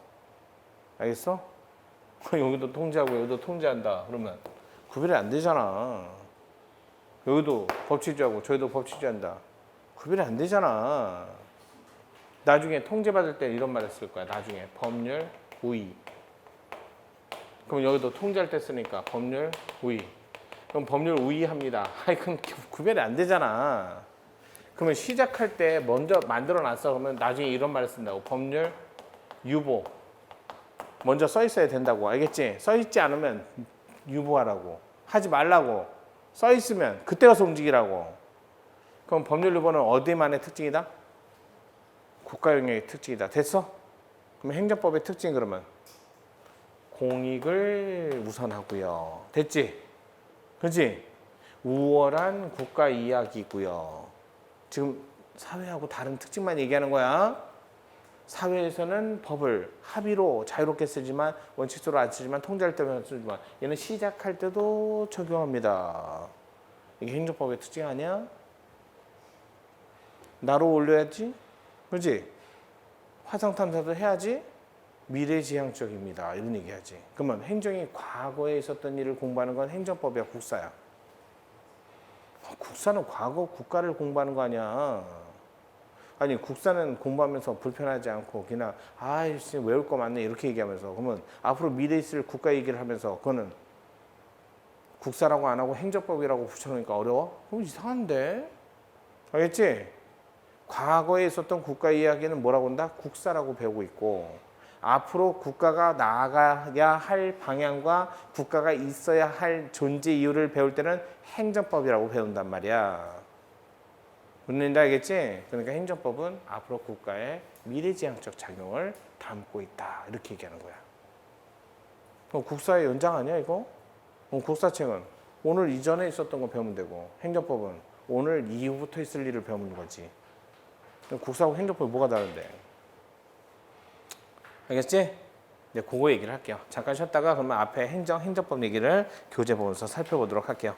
알겠어? 여기도 통제하고 여기도 통제한다. 그러면 구별이 안 되잖아. 여기도 법치주의하고 저기도 법치주의한다. 구별이 안 되잖아. 나중에 통제받을 때 이런 말을 쓸 거야. 나중에 법률 우위. 그럼 여기도 통제할 때 쓰니까 법률 우위. 그럼 법률 우위합니다. 그럼 구별이 안 되잖아. 그러면 시작할 때 먼저 만들어 놨어. 그러면 나중에 이런 말을 쓴다고. 법률 유보. 먼저 써 있어야 된다고. 알겠지? 써 있지 않으면 유보하라고. 하지 말라고. 써 있으면 그때 가서 움직이라고. 그럼 법률 유보는 어디만의 특징이다? 국가 영역의 특징이다. 됐어? 그럼 행정법의 특징 그러면 공익을 우선하고요. 됐지? 그렇지? 우월한 국가 이야기고요. 지금 사회하고 다른 특징만 얘기하는 거야. 사회에서는 법을 합의로 자유롭게 쓰지만 원칙적으로 안 쓰지만 통제할 때만 쓰지만 얘는 시작할 때도 적용합니다. 이게 행정법의 특징 아니야? 나로 올려야지, 그렇지? 화성 탐사도 해야지. 미래지향적입니다. 이런 얘기하지. 그러면 행정이 과거에 있었던 일을 공부하는 건 행정법이야, 국사야? 국사는 과거 국가를 공부하는 거 아니야. 아니 국사는 공부하면서 불편하지 않고 그냥 아이씨 외울 거 많네 이렇게 얘기하면서 그러면 앞으로 미래에 있을 국가 얘기를 하면서 그거는 국사라고 안 하고 행정법이라고 붙여놓으니까 어려워? 그럼 이상한데? 알겠지? 과거에 있었던 국가 이야기는 뭐라고 한다? 국사라고 배우고 있고 앞으로 국가가 나아가야 할 방향과 국가가 있어야 할 존재 이유를 배울 때는 행정법이라고 배운단 말이야. 무슨 얘기인지 알겠지? 그러니까 행정법은 앞으로 국가의 미래지향적 작용을 담고 있다. 이렇게 얘기하는 거야. 국사의 연장 아니야 이거? 국사책은 오늘 이전에 있었던 거 배우면 되고 행정법은 오늘 이후부터 있을 일을 배우는 거지. 국사하고 행정법이 뭐가 다른데? 알겠지? 이제 그거 얘기를 할게요. 잠깐 쉬었다가 그러면 앞에 행정법 얘기를 교재 보면서 살펴보도록 할게요.